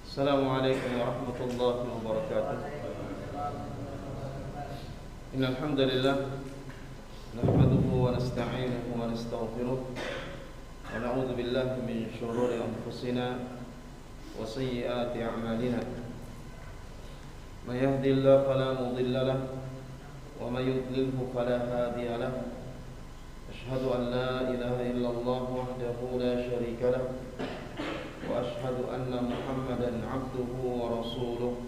Assalamualaikum warahmatullahi wabarakatuh. Innal hamdalillah nahmaduhu wa nasta'inuhu wa nastaghfiruh wa na'udzu billahi min shururi anfusina wa sayyiati a'malina. May yahdihillahu fala mudilla lahu wa may yudlilhu fala hadiya lahu. Asyhadu an la ilaha illallah wahdahu la syarika lahu wa asyhadu anna Muhammadan 'abduhu wa rasuluh.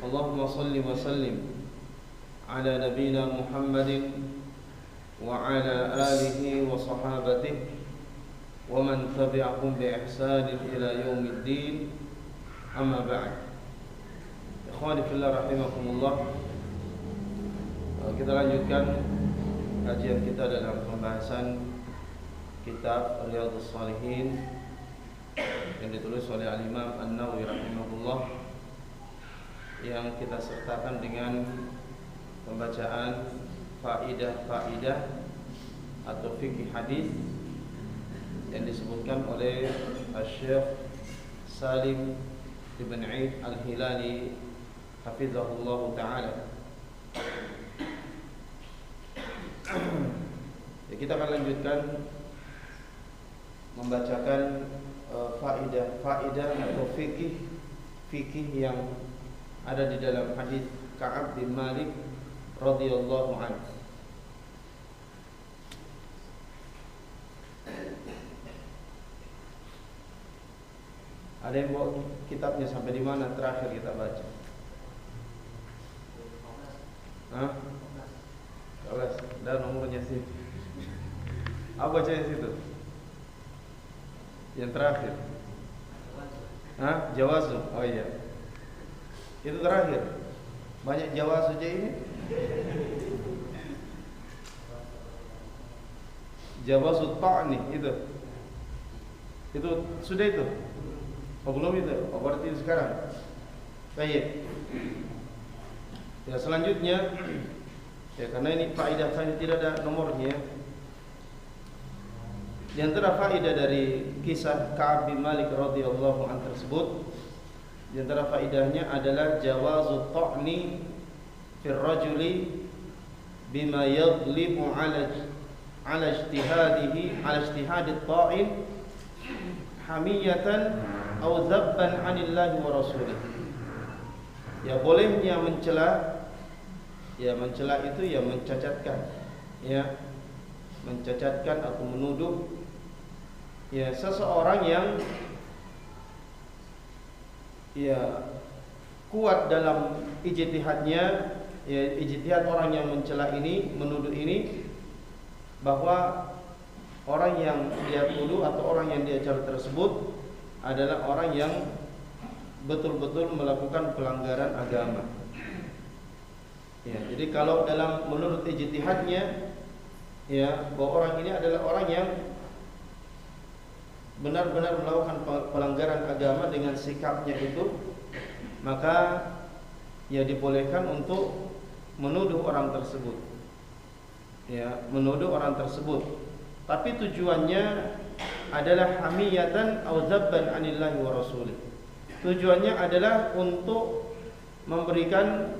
Allahumma shalli wa sallim ala nabiyyina Muhammadin wa ala alihi wa sahabatihi wa man tabi'ahum bi ihsanin ila yaumiddin. Amma ba'd. Ikhwani fillah rahimakumullah. Kita lanjutkan kajian kita dalam pembahasan kitab Riyadhus Shalihin yang ditulis oleh Al-Imam An-Nawawi rahimahullah, yang kita sertakan dengan pembacaan faidah-faidah atau fikih hadis yang disebutkan oleh Syekh Salim Ibn Eid Al-Hilali hafizahullah ta'ala. Ya, kita akan lanjutkan membacakan faidah atau fikih yang ada di dalam hadis Ka'ab bin Malik radhiyallahu anhu. Ada yang bawa kitabnya sampai di mana terakhir kita baca? Hah? Kelas dan nomornya sih. Apa baca di situ? Yang terakhir. Jawazu. Oh iya. Itu terakhir. Banyak jawazu aja ini. Jawazu ta'ni itu. Itu sudah itu. Oh belum itu. Oh berarti sekarang. Baik. Ya selanjutnya, ya karena ini faedah tidak ada nomornya. Di antara faedah dari kisah Ka'ab bin Malik radhiyallahu anhu tersebut, di antara faedahnya adalah jawazu ta'ni fil rajuli bima yaghlibu ala ijtihadihi ala ijtihadit ta'in hamiyatan aw dzabban 'anillahi wa rasulih. Ya bolehnya mencela, ya mencela itu ya mencacatkan, ya mencacatkan atau menuduh ya seseorang yang ya kuat dalam ijtihadnya, ya ijtihad orang yang mencela ini, menuduh ini, bahwa orang yang dia tuduh atau orang yang dia cela tersebut adalah orang yang betul-betul melakukan pelanggaran agama. Ya, jadi kalau dalam menurut ijtihadnya, ya bahwa orang ini adalah orang yang benar-benar melakukan pelanggaran agama dengan sikapnya itu, maka ya dibolehkan untuk menuduh orang tersebut. Ya, menuduh orang tersebut. Tapi tujuannya adalah hamiyatan aw dzabban 'anillahi wa rasulih. Tujuannya adalah untuk memberikan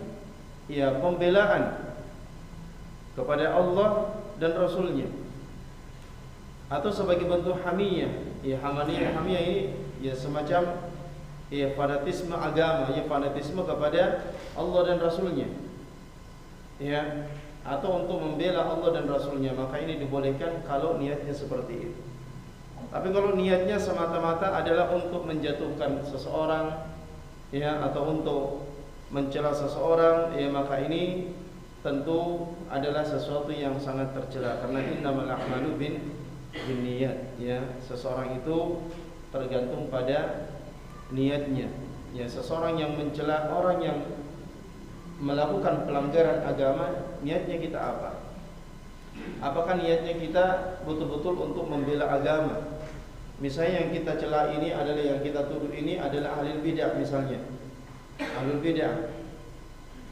ya pembelaan kepada Allah dan Rasulnya, atau sebagai bentuk hamiyah. Ya hamiyah ini ya semacam ya fanatisme agama, ya fanatisme kepada Allah dan Rasulnya, ya, atau untuk membela Allah dan Rasulnya. Maka ini dibolehkan kalau niatnya seperti itu. Tapi kalau niatnya semata-mata adalah untuk menjatuhkan seseorang, ya, atau untuk mencela seseorang, ya maka ini tentu adalah sesuatu yang sangat tercela, karena innamal a'malu binniyat, ya seseorang itu tergantung pada niatnya. Ya seseorang yang mencela orang yang melakukan pelanggaran agama, niatnya kita apa? Apakah niatnya kita betul-betul untuk membela agama? Misalnya yang kita cela ini adalah, yang kita tuduh ini adalah ahli bidah misalnya, ahli bidah,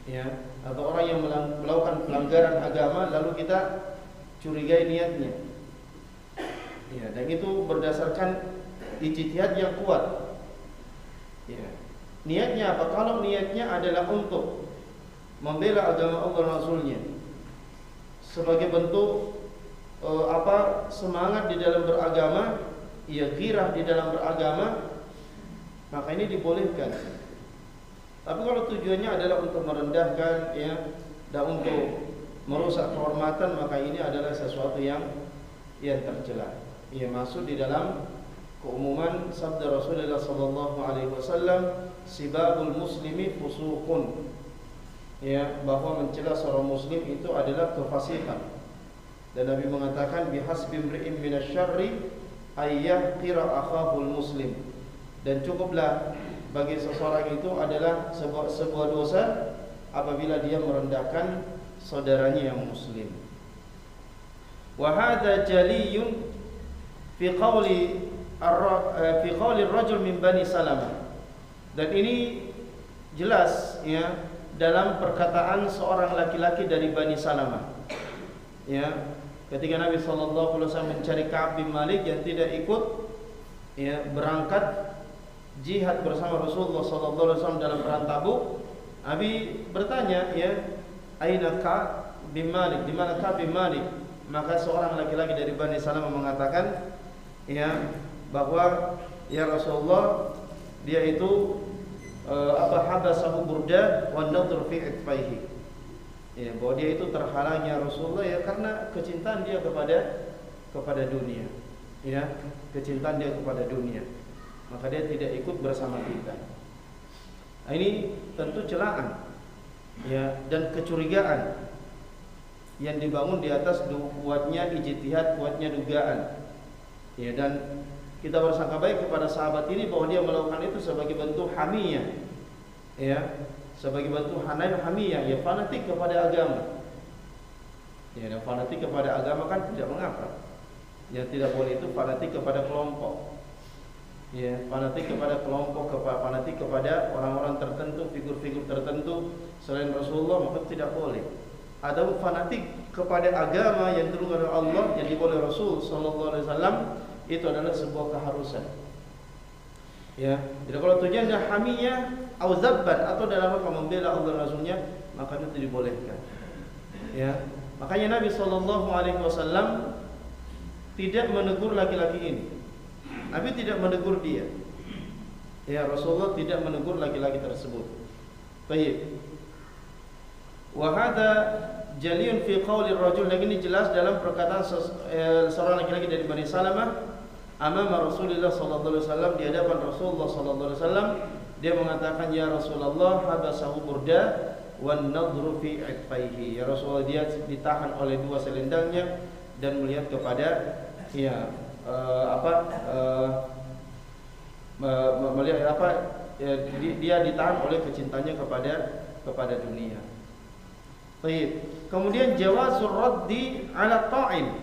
ya, atau orang yang melakukan pelanggaran agama, lalu kita curigai niatnya, ya, dan itu berdasarkan ijtihad yang kuat, Ya. Niatnya apa? Kalau niatnya adalah untuk membela agama Allah Rasulnya sebagai bentuk semangat di dalam beragama, ia girah di dalam beragama, maka ini dibolehkan. Tapi kalau tujuannya adalah untuk merendahkan, ya, dan untuk merusak kehormatan, maka ini adalah sesuatu yang tercela. Ia masuk di dalam keumuman sabda Rasulullah sallallahu alaihi wasallam, sibabul muslimi fusuqun. Ya, bahwa mencela seorang muslim itu adalah kefasikan. Dan Nabi mengatakan bihasbi imri'in minasyarri ayyahqira akhahul muslim. Dan cukuplah bagi seseorang itu adalah sebuah dosa apabila dia merendahkan saudaranya yang muslim. Wa hadza jaliyun fi qawli ar-rajul min Bani Salamah. Dan ini jelas, ya, dalam perkataan seorang laki-laki dari Bani Salamah. Ya, ketika Nabi sallallahu alaihi wasallam mencari Ka'ab bin Malik yang tidak ikut, ya, berangkat jihad bersama Rasulullah sallallahu alaihi wasallam dalam perang Tabuk, Nabi bertanya, ya, aina Ka'ab bin Malik, di mana Ka'ab bin Malik? Maka seorang laki-laki dari Bani Salamah mengatakan, ya, bahwa ya Rasulullah, dia itu habasahu burda wa nadhr fi itfaihi. Ya, bahwa dia itu terhalangnya Rasulullah, ya, karena kecintaan dia kepada dunia. Ya, kecintaan dia kepada dunia. Maka dia tidak ikut bersama kita. Nah, ini tentu celaan, ya, dan kecurigaan yang dibangun di atas kuatnya ijtihad, kuatnya dugaan. Ya, dan kita bersangka baik kepada sahabat ini bahwa dia melakukan itu sebagai bentuk hamiyah, ya, sebagai bentuk hamiyah, ya, fanatik kepada agama. Ya, dan fanatik kepada agama kan tidak mengapa. Yang tidak boleh itu fanatik kepada kelompok. Ya, fanatik kepada kelompok, fanatik kepada orang-orang tertentu, figur-figur tertentu selain Rasulullah, maka tidak boleh. Ada fanatik kepada agama yang diturunkan oleh Allah, yang diboleh Rasul sallallahu alaihi wasallam, itu adalah sebuah keharusan. Ya, jadi kalau tujuannya hamiyah atau zabban atau dalam rangka membela Allah Rasulnya, maka itu dibolehkan. Ya, makanya Nabi sallallahu alaihi wasallam tidak menegur laki-laki ini. Nabi tidak menegur dia. Ya, Rasulullah tidak menegur laki-laki tersebut. Baik. Wa hadza jaliyun fi qawli ar-rajul, lagi ini jelas dalam perkataan seorang laki-laki dari Bani Salamah amama Rasulullah sallallahu alaihi wasallam, di hadapan Rasulullah sallallahu alaihi wasallam, dia mengatakan, ya Rasulullah, habasahu burda wan nadhru fi itfaihi. Ya Rasulullah, dia ditahan oleh dua selendangnya dan melihat kepada, ya, melihat apa, ya, dia ditahan oleh kecintanya kepada dunia. Baik. Kemudian jawazur raddi ala ta'in.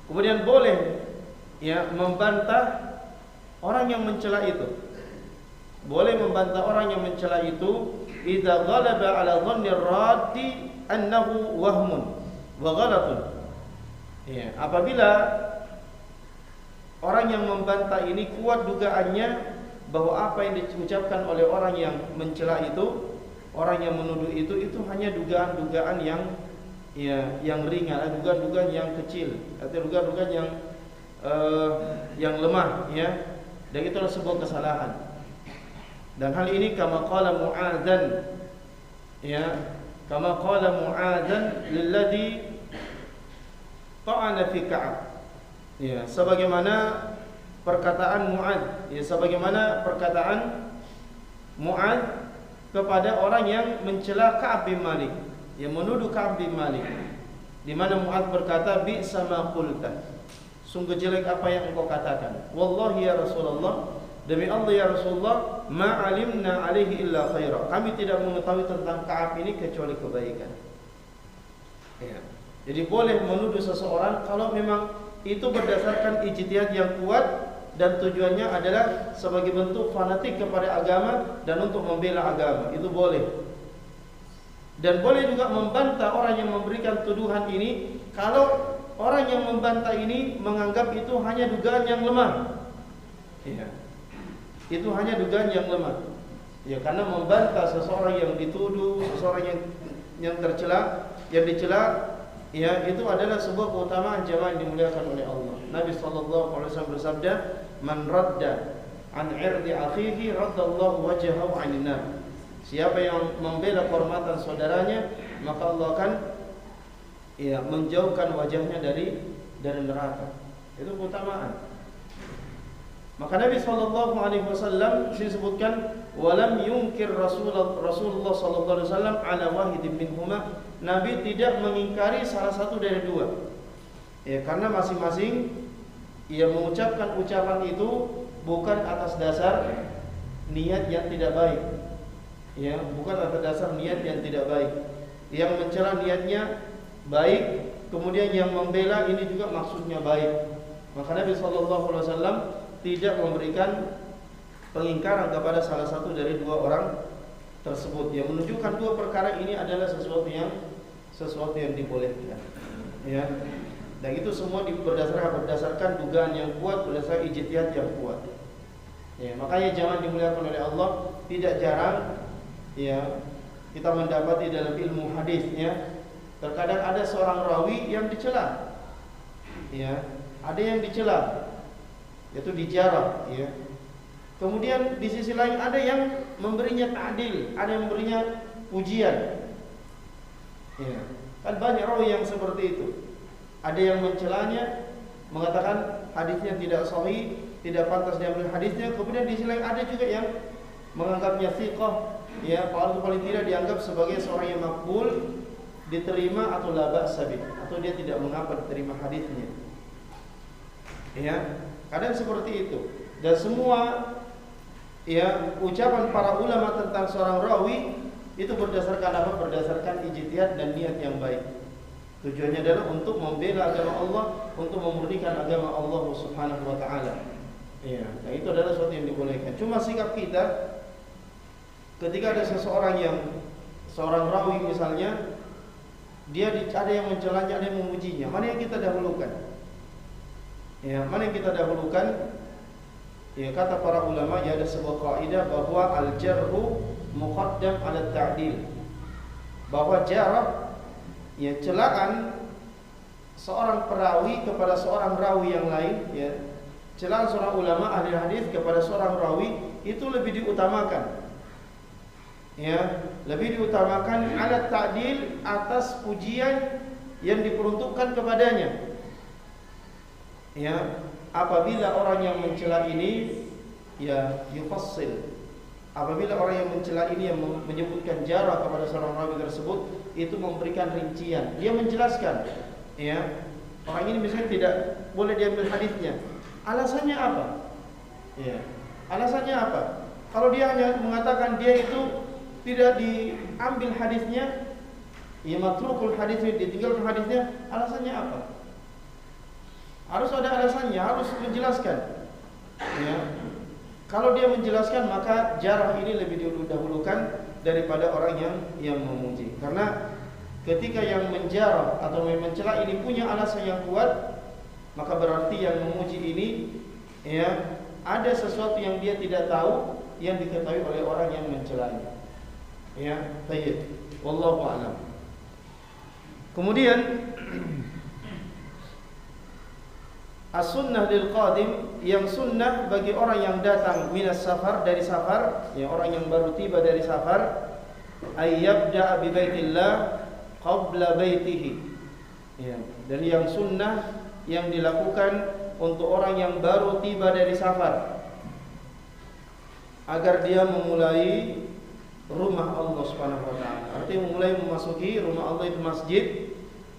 Kemudian boleh, ya, membantah orang yang mencela itu. Boleh membantah orang yang mencela itu idza ghalaba ala dhanni raddi annahu wahmun wa ghalatun. Ya, apabila orang yang membantah ini kuat dugaannya bahwa apa yang diucapkan oleh orang yang mencela itu, orang yang menuduh itu hanya dugaan-dugaan yang, ya, yang ringan, dugaan-dugaan yang kecil, atau dugaan-dugaan yang lemah, ya, dan itu adalah sebuah kesalahan. Dan hal ini kama qala Mu'adzan, ya, kama qala Mu'adzan lilladzi ta'ana fi Ka'ab. Ya, sebagaimana perkataan Mu'adz, ya, sebagaimana perkataan Mu'adz kepada orang yang mencela Ka'ab bin Malik, yang menuduh Ka'ab bin Malik, di mana Mu'adz berkata, bi sama qulta, sungguh jelek apa yang engkau katakan. Wallahi ya Rasulullah, demi Allah ya Rasulullah, ma alimna alaihi illa khaira, kami tidak mengetahui tentang Ka'ab ini kecuali kebaikan. Ya. Jadi boleh menuduh seseorang kalau memang itu berdasarkan ijtihad yang kuat dan tujuannya adalah sebagai bentuk fanatik kepada agama dan untuk membela agama, itu boleh. Dan boleh juga membantah orang yang memberikan tuduhan ini kalau orang yang membantah ini menganggap itu hanya dugaan yang lemah. Ya. itu hanya dugaan yang lemah. Ya, karena membantah seseorang yang dituduh, seseorang yang tercela, yang dicela, ya itu adalah sebuah keutamaan jamaah yang dimuliakan oleh Allah. Nabi sallallahu alaihi wasallam bersabda, "Man radda an 'irdi akhihi raddallahu wajhahu 'anil nar." Siapa yang membela kehormatan saudaranya, maka Allah akan menjauhkan wajahnya dari neraka. Itu keutamaan. Maka Nabi sallallahu alaihi wasallam disebutkan walam yungkir Rasulullah sallallahu alaihi wasallam ala wahidin minhuma. Nabi tidak mengingkari salah satu dari dua. Ya, karena masing-masing ia mengucapkan ucapan itu bukan atas dasar niat yang tidak baik. Ya, bukan atas dasar niat yang tidak baik. Yang mencela niatnya baik, kemudian yang membela ini juga maksudnya baik. Maka Nabi sallallahu alaihi wasallam tidak memberikan pengingkaran kepada salah satu dari dua orang tersebut, yang menunjukkan dua perkara ini adalah sesuatu yang dibolehkan. Ya. Dan itu semua berdasarkan dugaan yang kuat, berdasarkan ijtihad yang kuat. Ya, makanya jangan dimuliakan oleh Allah, tidak jarang ya kita mendapati dalam ilmu hadis ya, terkadang ada seorang rawi yang dicela. Ya, ada yang dicela, yaitu dijarah ya. Kemudian di sisi lain ada yang memberinya ta'dil, ada yang memberinya pujian. Ya, kan banyak rawi yang seperti itu. Ada yang mencelanya, mengatakan hadisnya tidak sahih, tidak pantas diambil hadisnya. Kemudian di sisi lain ada juga yang menganggapnya thiqah, ya, paling tidak dianggap sebagai seorang yang makbul, diterima atau la ba'sa bih, atau dia tidak mengapa diterima hadisnya. Ya, kadang seperti itu. Dan semua ya ucapan para ulama tentang seorang rawi itu berdasarkan apa? Berdasarkan ijtihad dan niat yang baik. Tujuannya adalah untuk membela agama Allah, untuk memurnikan agama Allah Subhanahu wa taala. Ya, nah itu adalah sesuatu yang dibolehkan. Cuma sikap kita ketika ada seorang rawi misalnya, dia ada yang mencelanya, ada yang memujinya, mana yang kita dahulukan? Ya, mana yang kita dahulukan? Ya, kata para ulama, ya ada sebuah kaidah bahwa al-jarhu muqaddam 'ala ta'dil. Bahwa jarah, ya celaan seorang perawi kepada seorang rawi yang lain, ya, celaan seorang ulama ahli hadis kepada seorang rawi itu lebih diutamakan. Ya, lebih diutamakan 'ala ta'dil, atas pujian yang diperuntukkan kepadanya. Ya, apabila orang yang mencela ini ya yufassil, apabila orang yang mencela ini yang menyebutkan jarah kepada seorang rawi tersebut, itu memberikan rincian, dia menjelaskan, ya, orang ini misalnya tidak boleh diambil hadisnya. Alasannya apa? Ya, alasannya apa? Kalau dia hanya mengatakan dia itu tidak diambil hadisnya, ya matrukul hadisnya, ditinggalkan hadisnya, alasannya apa? Harus ada alasannya, harus menjelaskan. Ya. Kalau dia menjelaskan, maka jarah ini lebih didahulukan daripada orang yang memuji. Karena ketika yang menjarah atau mencela ini punya alasan yang kuat, maka berarti yang memuji ini ya ada sesuatu yang dia tidak tahu yang diketahui oleh orang yang mencelanya. Ya, baik. Wallahu a'lam. Kemudian as-sunnah lil qadim, yang sunnah bagi orang yang datang minas safar, dari safar, ya orang yang baru tiba dari safar, ay yabda bi baitillah qabla baitihi. Ya, dari yang sunnah yang dilakukan untuk orang yang baru tiba dari safar, agar dia memulai rumah Allah Subhanahu wa taala. Artinya memulai memasuki rumah Allah itu masjid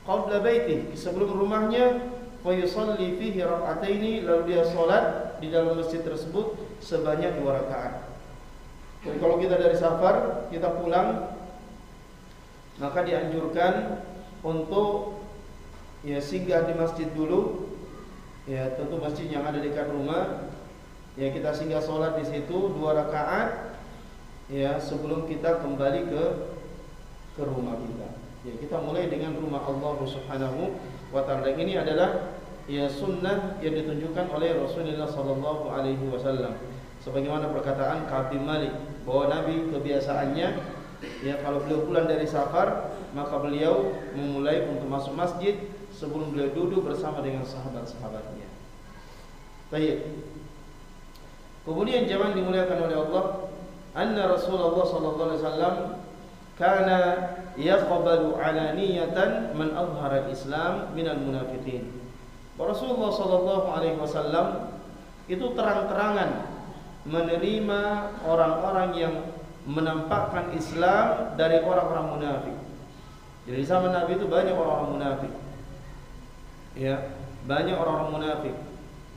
qabla baitihi, sebelum rumahnya, wa yusalli fihi rak'ataini, lalu dia salat di dalam masjid tersebut sebanyak 2 rakaat. Jadi kalau kita dari safar, kita pulang, maka dianjurkan untuk ya singgah di masjid dulu. Ya, tentu masjid yang ada dekat rumah. Ya, kita singgah salat di situ 2 rakaat ya sebelum kita kembali ke rumah kita. Ya, kita mulai dengan rumah Allah Subhanahu wa taala. Ini adalah ya sunnah yang ditunjukkan oleh Rasulullah sallallahu alaihi wasallam. Sebagaimana perkataan Ka'ab bin Malik bahwa Nabi kebiasaannya ya kalau beliau pulang dari safar maka beliau memulai untuk masuk masjid sebelum beliau duduk bersama dengan sahabat-sahabatnya. Baik. Kemudian jamaah dimuliakan oleh Allah, anna Rasulullah sallallahu alaihi wasallam kana yaqbalu alaniyatan man azhara al-Islam minal munafiqin. Rasulullah sallallahu alaihi wasallam itu terang-terangan menerima orang-orang yang menampakkan Islam dari orang-orang munafik. Jadi di zaman Nabi itu banyak orang-orang munafik. Ya, banyak orang-orang munafik.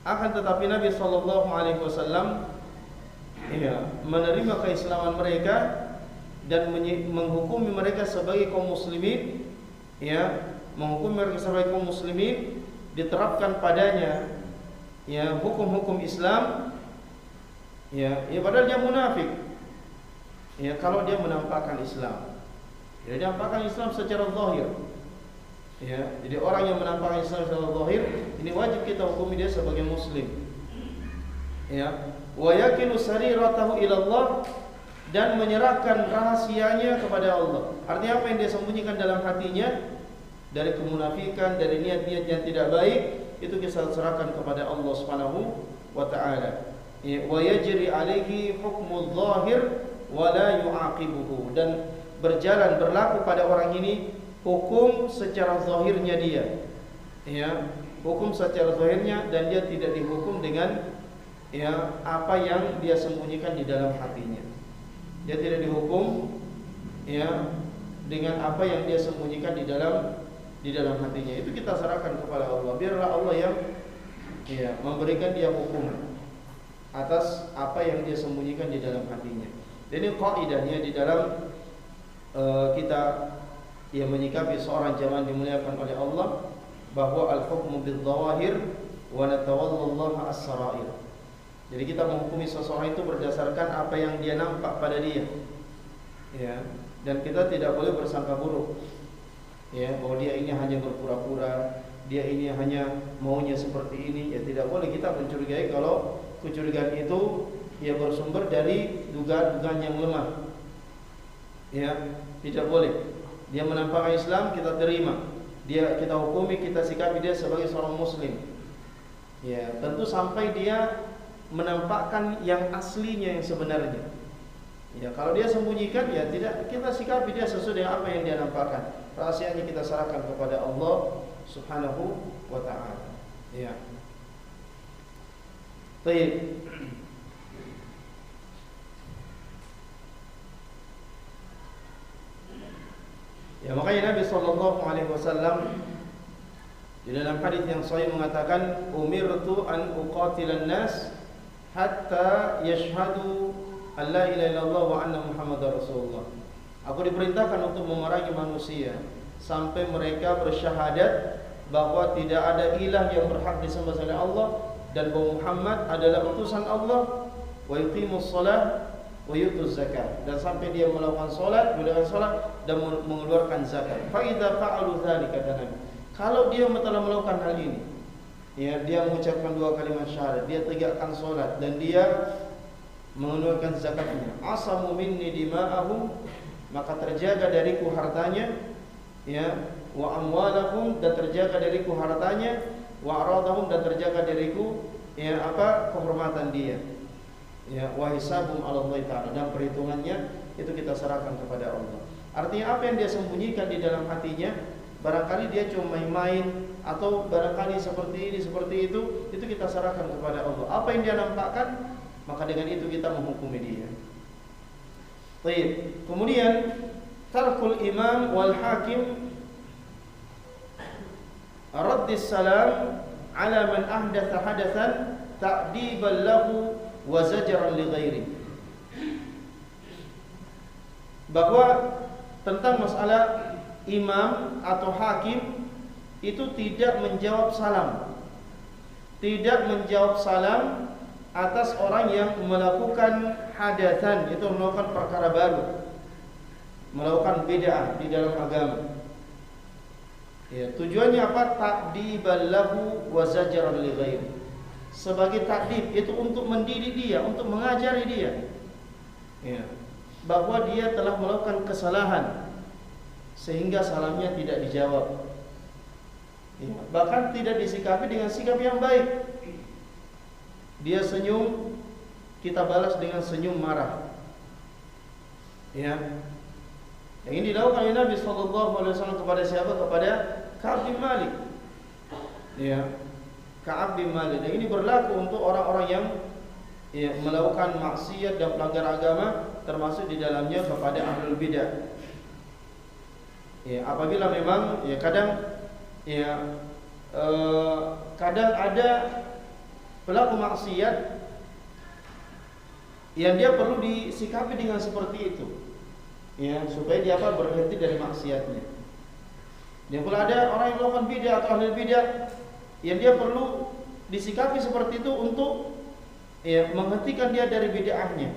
Akan tetapi Nabi sallallahu alaihi wasallam ya, menerima keislaman mereka dan menghukumi mereka sebagai kaum muslimin, ya, menghukumi mereka sebagai kaum muslimin, diterapkan padanya ya hukum-hukum Islam. Ya, padahal dia munafik. Ya, kalau dia menampakkan Islam. Ya, dia menampakkan Islam secara zahir. Ya, jadi orang yang menampakkan Islam secara zahir, ini wajib kita hukumi dia sebagai muslim. Ya, wa yakilu sariratahu ila Allah, dan menyerahkan rahasianya kepada Allah. Artinya apa yang dia sembunyikan dalam hatinya dari kemunafikan, dari niat-niat yang tidak baik, itu kita serahkan kepada Allah Subhanahu wa taala. Wa yajri alaihi hukmul zahir wa la yu'aqibuhu, dan berlaku pada orang ini hukum secara zahirnya dia. Ya, hukum secara zahirnya, dan dia tidak dihukum dengan ya apa yang dia sembunyikan di dalam hatinya. Dia tidak dihukum ya dengan apa yang dia sembunyikan di dalam hatinya. Itu kita serahkan kepada Allah. Biarlah Allah yang ya memberikan dia hukuman atas apa yang dia sembunyikan di dalam hatinya. Dan ini kaidahnya di dalam kita yang menyikapi seorang jamaah dimuliakan oleh Allah, bahwa al-hukmu bil-dhawahir wa natawallallaha as-sarair. Jadi kita menghukumi seseorang itu berdasarkan apa yang dia nampak pada dia. Ya, dan kita tidak boleh bersangka buruk. Ya, bahwa dia ini hanya berpura-pura, dia ini hanya maunya seperti ini. Ya, tidak boleh kita mencurigai kalau kecurigaan itu ya bersumber dari dugaan-dugaan yang lemah. Ya, tidak boleh. Dia menampakkan Islam, kita terima. Kita hukumi, kita sikapi dia sebagai seorang muslim. Ya, tentu sampai dia menampakkan yang aslinya, yang sebenarnya. Ya, kalau dia sembunyikan, ya tidak, kita sikapi dia sesuai dengan apa yang dia nampakkan. Rahasianya kita serahkan kepada Allah Subhanahu wa taala. Ya. Baik. Ya, makanya Nabi sallallahu alaihi wasallam di dalam hadis yang sahih mengatakan, umirtu an uqatilan nas hatta yashhadu an la ilaha illallah wa anna muhammadar rasulullah. Aku diperintahkan untuk memerangi manusia sampai mereka bersyahadat bahwa tidak ada ilah yang berhak disembah selain Allah, dan bahwa Muhammad adalah utusan Allah, wa yuqimus shalah wa yutuz zakat, dan sampai dia melakukan salat, dan mengeluarkan zakat. Fa idza fa'alu dzalika, kata Nabi, kalau dia telah melakukan hal ini, ya, dia mengucapkan 2 kalimat syahadat, dia tegakkan salat, dan dia mengeluarkan zakatnya, asamu minni dima'ahum, maka terjaga dariku hartanya, ya, wa amwalahum, dan terjaga dariku hartanya, wa aradahum, dan terjaga dariku ya kehormatan dia, ya, wa hisabum 'ala Allah ta'ala, dan perhitungannya itu kita serahkan kepada Allah. Artinya apa yang dia sembunyikan di dalam hatinya, barangkali dia cuma main-main, atau barangkali seperti ini seperti itu kita serahkan kepada Allah. Apa yang dia nampakkan, maka dengan itu kita menghukumi dia. Baik. Kemudian tarkul imam wal hakim raddis salam ala man ahdatha hadatsan ta'diban lahu wa zajran li ghairi. Bahwa tentang masalah imam atau hakim itu tidak menjawab salam. Tidak menjawab salam atas orang yang melakukan hadatsan, itu melakukan perkara baru, melakukan bid'ah di dalam agama. Ya, tujuannya apa? Ta'diban lahu wa zajran li ghairi. sebagai takdib, itu untuk mendidik dia, untuk mengajari dia, ya, bahwa dia telah melakukan kesalahan sehingga salamnya tidak dijawab, ya, bahkan tidak disikapi dengan sikap yang baik. Dia senyum, kita balas dengan senyum marah, ya. Yang ini dilakukan oleh Nabi SAW kepada siapa? Kepada Ka'ab bin Malik, ya, Ka'ab bin Malik. Dan ini berlaku untuk orang-orang yang, ya, melakukan maksiat dan pelanggar agama, termasuk di dalamnya kepada ahlul bidah. Ya, apabila memang, ya, kadang, ya, kadang ada pelaku maksiat yang dia perlu disikapi dengan seperti itu, ya, supaya dia berhenti dari maksiatnya. Dan pula ada orang yang melakukan bidah atau ahlul bidah yang dia perlu disikapi seperti itu untuk, ya, menghentikan dia dari bid'ahnya.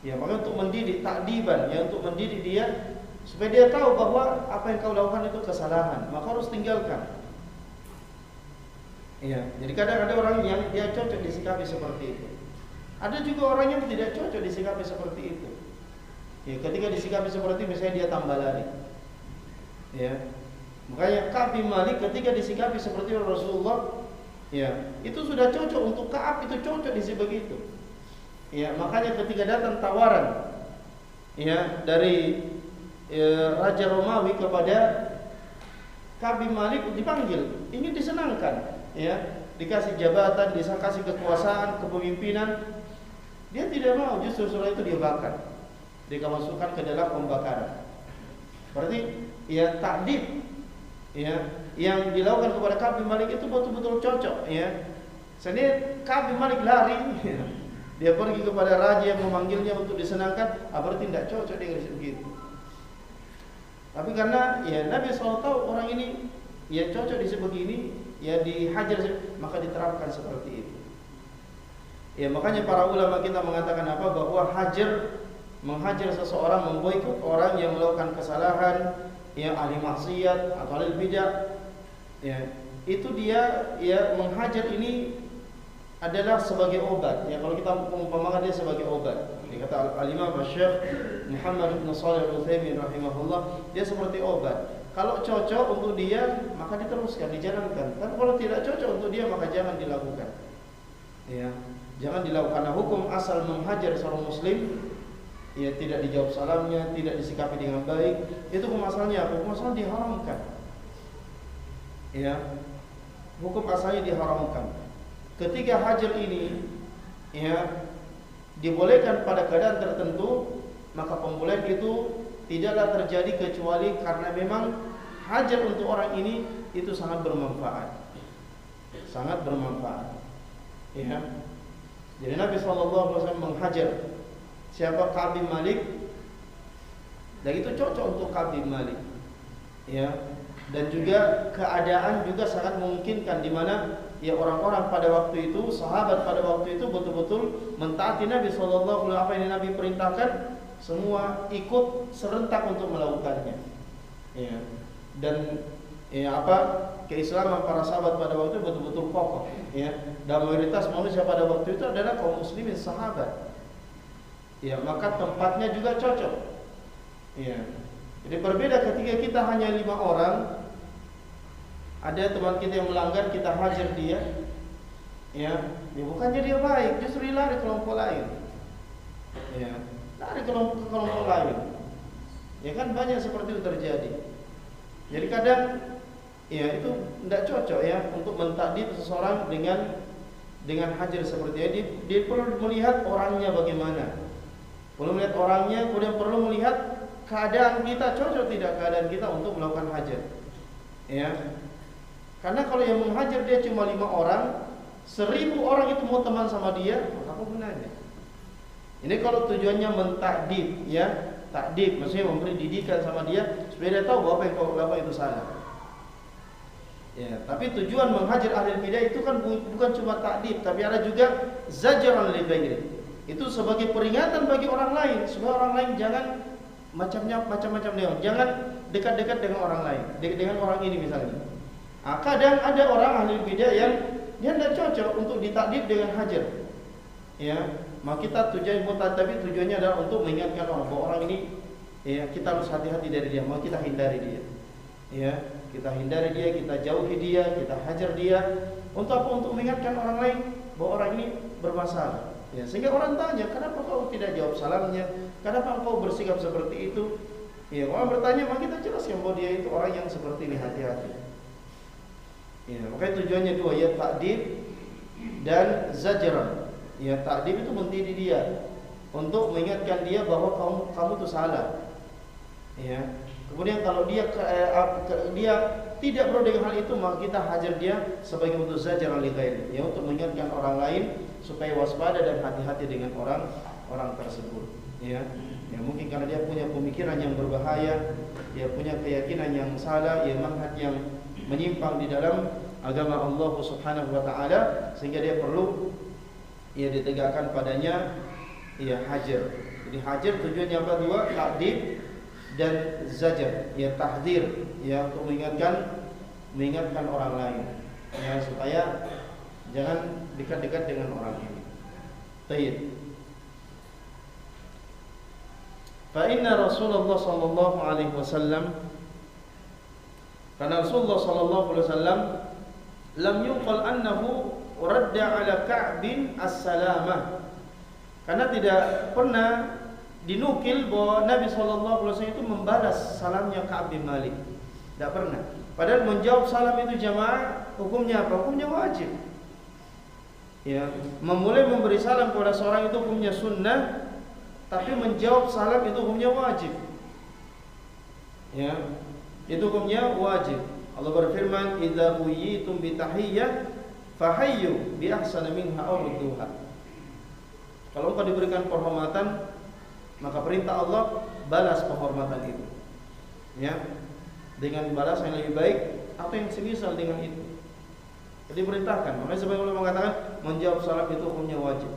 Ya, maka untuk mendidik, takdiban, ya, untuk mendidik dia supaya dia tahu bahwa apa yang kau lakukan itu kesalahan, maka harus tinggalkan. Ya, jadi kadang ada orang yang dia cocok disikapi seperti itu. Ada juga orang yang tidak cocok disikapi seperti itu. Ya, ketika disikapi seperti itu, misalnya dia tambah lari. Ya. Makanya Ka'ab bin Malik ketika disikapi seperti Rasulullah, ya, itu sudah cocok untuk Ka'ab, itu cocok disikapi begitu. Ya, makanya ketika datang tawaran, ya, dari, ya, Raja Romawi kepada Ka'ab bin Malik, dipanggil, ingin disenangkan, ya, dikasih jabatan, dikasih kekuasaan, kepemimpinan, dia tidak mau, justru setelah itu dia bakar, dia masukkan ke dalam pembakaran. Berarti, ya, takdib, ya, yang dilakukan kepada Ka'ab bin Malik itu betul-betul cocok, ya. Seandainya Ka'ab bin Malik lari, ya, dia pergi kepada raja yang memanggilnya untuk disenangkan, berarti tidak cocok dia begitu. Tapi karena, ya, Nabi SAW tahu orang ini, ya, cocok disebut begini, ya, dihajar, maka diterapkan seperti itu. Ya, makanya para ulama kita mengatakan apa? Bahwa menghajar seseorang, memboikot orang yang melakukan kesalahan, yang ahli maksiat atau ahli bidah, ya, itu dia, ya, menghajar ini adalah sebagai obat. Ya, kalau kita mengumpamakan dia sebagai obat, ya, kata Al-Imam Syekh Muhammad bin Shalih Al-Utsaimin rahimahullah, dia seperti obat. Kalau cocok untuk dia, maka diteruskan, dijalankan. Tapi kalau tidak cocok untuk dia, maka jangan dilakukan. Ya, jangan dilakukan. Karena hukum asal menghajar seorang muslim, ya, tidak dijawab salamnya, tidak disikapi dengan baik, itu hukum asalnya, hukum asalnya diharamkan. Ya, hukum asalnya diharamkan. Ketika hajar ini, ya, dibolehkan pada keadaan tertentu, maka pembolehan itu tidaklah terjadi kecuali karena memang hajar untuk orang ini itu sangat bermanfaat, sangat bermanfaat. Ya, jadi Nabi SAW menghajar siapa? Ka'ab bin Malik, dan itu cocok untuk Ka'ab bin Malik, ya. Dan juga keadaan juga sangat memungkinkan di mana, ya, orang-orang pada waktu itu, sahabat pada waktu itu betul-betul mentaati Nabi SAW. Apa yang Nabi perintahkan, semua ikut serentak untuk melakukannya, ya. Dan, ya, keislaman para sahabat pada waktu itu betul-betul kokoh, ya. Dan mayoritas manusia pada waktu itu adalah kaum muslimin sahabat. Ya, maka tempatnya juga cocok. Ya. Jadi berbeda ketika kita hanya 5 orang, ada teman kita yang melanggar, kita hajar dia, ya, bukannya dia baik, justru dia lari kelompok lain, ya, lari kelompok lain, ya kan, banyak seperti itu terjadi. Jadi kadang, ya, itu tidak cocok, ya, untuk mentakdir seseorang dengan hajar seperti ini. Dia perlu melihat orangnya bagaimana, perlu melihat orangnya, kemudian perlu melihat keadaan kita, cocok tidak keadaan kita untuk melakukan hajar, ya. Karena kalau yang menghajar dia cuma 5 orang, 1000 orang itu mau teman sama dia, maka apa gunanya? Ini kalau tujuannya mentakdib, ya, takdib, maksudnya memberi didikan sama dia supaya dia tahu bahwa apa yang kau lakukan itu salah. Ya, tapi tujuan menghajar ahli bidah itu kan bukan cuma takdib, tapi ada juga zajran li ghairi. Itu sebagai peringatan bagi orang lain supaya orang lain jangan macam-macam dia. Jangan dekat-dekat dengan orang lain, dengan orang ini misalnya. Kadang ada orang ahli bidah yang dia tidak cocok untuk ditakdib dengan hajar. Ya, maka kita tujuannya adalah untuk mengingatkan orang bahwa orang ini, ya, kita harus hati-hati dari dia, maka kita hindari dia. Ya, kita hindari dia, kita jauhi dia, kita hajar dia. Untuk apa? Untuk mengingatkan orang lain bahwa orang ini bermasalah. Ya, sehingga orang tanya, kenapa kau tidak jawab salamnya? Kenapa kau bersikap seperti itu? Ya, orang bertanya, maka kita jelaskan bahwa dia itu orang yang seperti ini, hati-hati. Ya, makanya tujuannya dua, ya, ta'dib dan zajran. Ya, ta'dib itu mendidik dia untuk mengingatkan dia bahwa kamu itu salah. Ya. Kemudian kalau dia tidak perlu dengan hal itu, maka kita hajar dia sebagai bentuk zajran li ghairi, ya, untuk mengingatkan orang lain supaya waspada dan hati-hati dengan orang tersebut. Ya. Ya, mungkin karena dia punya pemikiran yang berbahaya, dia punya keyakinan yang salah, ya, manhaj yang menyimpang di dalam agama Allah Subhanahu wa taala, sehingga dia perlu, ya, ditegakkan padanya, ya, hajar. Jadi hajar tujuannya apa? Dua, ta'dib dan zajar, ya, tahdzir, ya, untuk mengingatkan orang lain, ya, supaya jangan dekat-dekat dengan orang ini. Baik. Fa inna Rasulullah sallallahu alaihi wasallam, karena Rasulullah sallallahu alaihi wasallam lam yuqal annahu radda ala Ka'bin as-salamah, karena tidak pernah dinukil bahwa Nabi sallallahu alaihi wasallam itu membalas salamnya Ka'b bin Malik. Tidak pernah. Padahal menjawab salam itu jamaah hukumnya apa? Hukumnya wajib. Ya, memulai memberi salam kepada seorang itu hukumnya sunnah, tapi menjawab salam itu hukumnya wajib. Ya, itu hukumnya wajib. Allah berfirman, "Idza huyitum bi tahiyyah fahayyu bi ahsana minha aw rudduha." Kalau engkau diberikan penghormatan, maka perintah Allah balas penghormatan itu. Ya, dengan balas yang lebih baik atau yang semisal dengan itu. Jadi perintahkan. Makanya sebagian ulama mengatakan menjawab salam itu hukumnya wajib.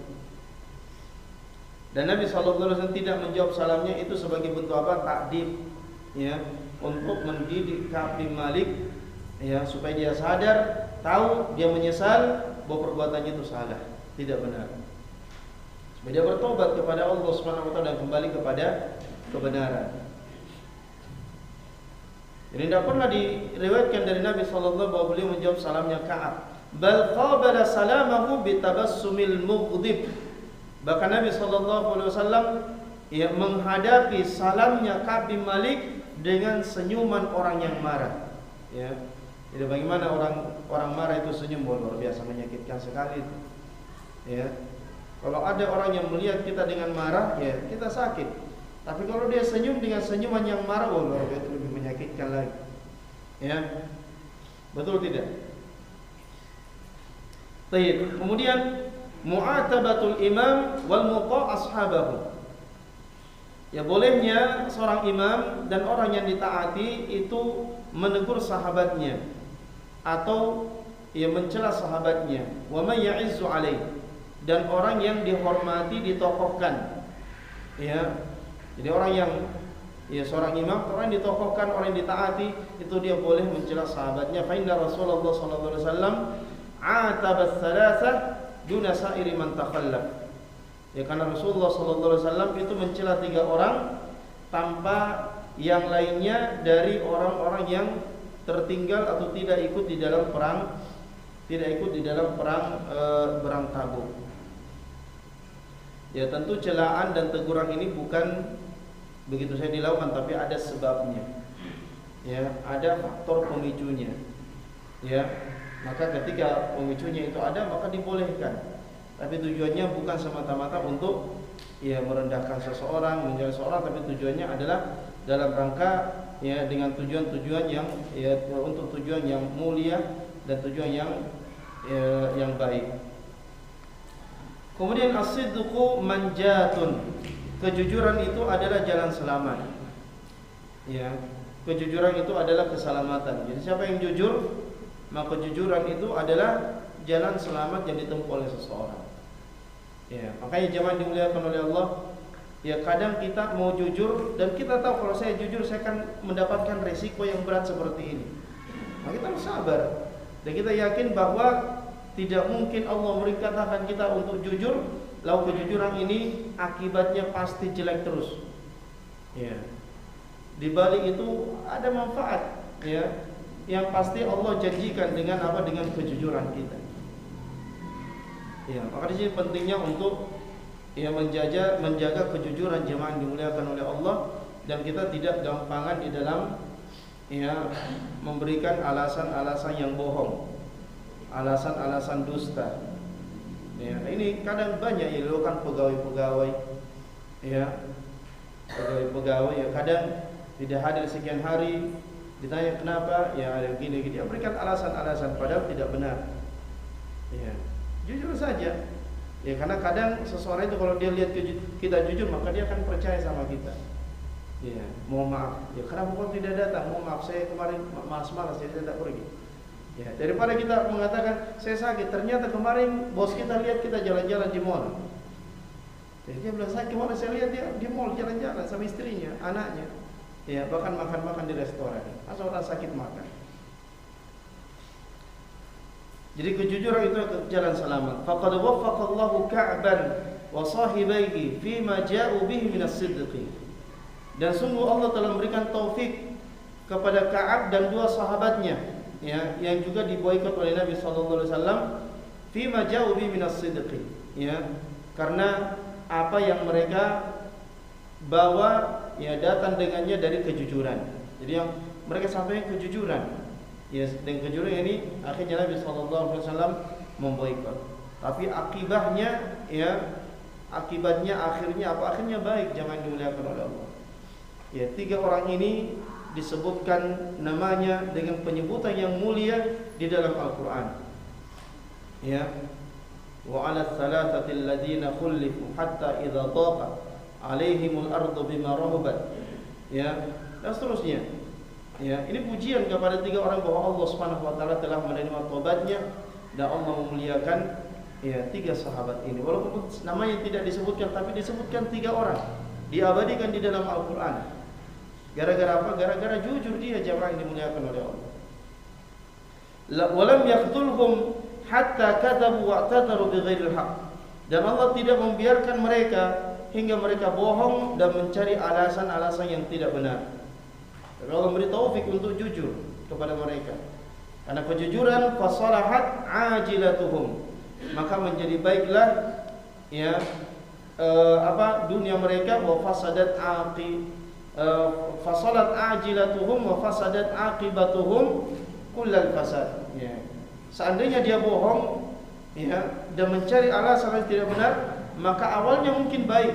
Dan Nabi SAW tidak menjawab salamnya itu sebagai bentuk apa? Ta'dib, ya, untuk mendidik Ka'b bin Malik, ya, supaya dia sadar, tahu, dia menyesal bahwa perbuatannya itu salah, tidak benar. Supaya dia bertobat kepada Allah Subhanahu wa taala dan kembali kepada kebenaran. Jadi tidak pernah diriwayatkan dari Nabi SAW bahwa beliau menjawab salamnya Ka'ab. Bal qabala salamahu bitabassumil mughdib. Bahkan Nabi SAW, ya, menghadapi salamnya Ka'b bin Malik dengan senyuman orang yang marah. Ya, jadi bagaimana orang marah itu senyum, luar biasa menyakitkan sekali. Ya, kalau ada orang yang melihat kita dengan marah, ya, kita sakit. Tapi kalau dia senyum dengan senyuman yang marah, luar biasa, lebih menyakitkan lagi. Ya, betul tidak? Baik. Kemudian mu'atabatul imam wal muta' ashabahu. Ya, bolehnya seorang imam dan orang yang ditaati itu menegur sahabatnya atau, ya, mencela sahabatnya. Wa may ya'izzu alaih, dan orang yang dihormati, ditokohkan. Ya. Jadi orang yang, ya, seorang imam, orang yang ditokohkan, orang yang ditaati, itu dia boleh mencela sahabatnya. Fa inna Rasulullah sallallahu alaihi wasallam ataba ats-tsalatsah duna sa'iri man takhallaf. Ya, karena Rasulullah sallallahu alaihi wasallam itu mencela 3 orang tanpa yang lainnya dari orang-orang yang tertinggal atau tidak ikut di dalam perang perang Tabuk. Ya, tentu celaan dan teguran ini bukan begitu saja dilakukan, tapi ada sebabnya. Ya, ada faktor pemicunya. Ya, maka ketika pemicunya itu ada, maka dibolehkan. Tapi tujuannya bukan semata-mata untuk, ya, merendahkan seseorang, menjadi seseorang, tapi tujuannya adalah dalam rangka, ya, dengan tujuan-tujuan yang, ya, untuk tujuan yang mulia dan tujuan yang baik. Kemudian as-sidqu manjatun. Kejujuran itu adalah jalan selamat. Ya, kejujuran itu adalah keselamatan. Jadi siapa yang jujur, maka kejujuran itu adalah jalan selamat yang ditempuh oleh seseorang. Ya, makanya jangan dimuliakan oleh Allah. Ya, kadang kita mau jujur dan kita tahu kalau saya jujur saya akan mendapatkan resiko yang berat seperti ini. Maka kita harus sabar dan kita yakin bahwa, tidak mungkin Allah merintahkan kita untuk jujur, lalu kejujuran ini akibatnya pasti jelek terus. Ya. Di balik itu ada manfaat, ya, yang pasti Allah janjikan dengan apa? Dengan kejujuran kita. Ya, maka di sini pentingnya untuk ya menjaga kejujuran jemaah yang dimuliakan oleh Allah, dan kita tidak gampangan di dalam ya memberikan alasan-alasan yang bohong, alasan-alasan dusta. Ya, ini kadang banyak ya dilakukan pegawai-pegawai, ya, pegawai-pegawai ya kadang tidak hadir sekian hari, ditanya kenapa, ya ada gini, dia berikan alasan-alasan padahal tidak benar. Ya, jujur saja. Ya karena kadang seseorang itu kalau dia lihat kita jujur maka dia akan percaya sama kita. Ya, mohon maaf. Ya kenapa kau tidak datang? Mohon maaf, saya kemarin malas-malas jadi tidak pergi. Ya, daripada kita mengatakan saya sakit, ternyata kemarin bos kita lihat kita jalan-jalan di mall. Jadi dia bilang kemarin saya lihat dia di mall jalan-jalan sama istrinya, anaknya. Ya, bahkan makan-makan di restoran. Masa orang sakit makan. Jadi kejujuran itu jalan selamat. Faqad waffaqallahu Ka'ban wa sahibaihi fima ja'u bihi minas sidqi. Dan sungguh Allah telah memberikan taufik kepada Ka'ab dan dua sahabatnya, ya, yang juga diboikot oleh Nabi sallallahu alaihi wasallam fima ja'u bihi minas sidqi, ya. Karena apa yang mereka bawa ya datang dengannya dari kejujuran. Jadi yang mereka sampaikan kejujuran. Ya, dengan kejujuran ini akhirnya Nabi sallallahu alaihi wasallam memboikot. Tapi akibatnya akhirnya apa? Akhirnya baik, jangan dimuliakan oleh Allah. Ya, tiga orang ini disebutkan namanya dengan penyebutan yang mulia di dalam Al-Qur'an. Ya. Wa 'ala tsalatsati alladziina khulifu hatta idza dhaqa 'alaihimul ardu bima rahabat. Ya, dan seterusnya. Ya, ini pujian kepada tiga orang bahwa Allah Subhanahu wa taala telah menerima taubatnya dan Allah memuliakan ya tiga sahabat ini. Walaupun namanya tidak disebutkan tapi disebutkan tiga orang. Diabadikan di dalam Al-Qur'an. Gara-gara apa? Gara-gara jujur dia jamaah yang dimuliakan oleh Allah. Walam yaqtulhum hatta kadzabu wa i'tadaru bighairil haqq. Dan Allah tidak membiarkan mereka hingga mereka bohong dan mencari alasan-alasan yang tidak benar. Allah beri taufik untuk jujur kepada mereka. Karena kejujuran fasalahat ajilatuhum, maka menjadi baiklah ya dunia mereka, wa fasadat fasalat ajilatuhum wa fasadat aqibatuhum kullal fasad. Ya. Seandainya dia bohong ya dan mencari alasan yang tidak benar, maka awalnya mungkin baik.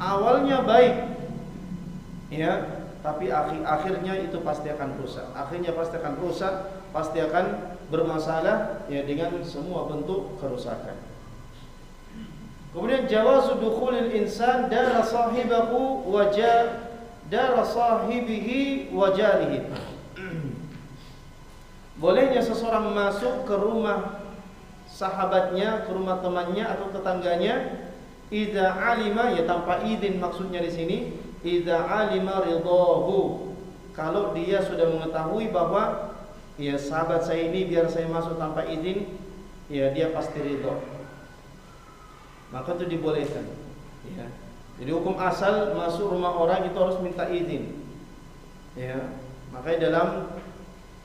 Awalnya baik. Ya, tapi akhirnya itu pasti akan rusak. Akhirnya pasti akan rusak, pasti akan bermasalah ya dengan semua bentuk kerusakan. Kemudian jawazu dukhulil insan dara sahibahu wa dara sahibihi wa jarihi. Bolehnya seseorang masuk ke rumah sahabatnya, ke rumah temannya atau tetangganya idza alima, ya tanpa izin maksudnya di sini. Idza alima ridahu, kalau dia sudah mengetahui bahwa ya sahabat saya ini biar saya masuk tanpa izin, ya dia pasti ridha, maka itu dibolehkan. Ya. Jadi hukum asal masuk rumah orang itu harus minta izin. Ya, makanya dalam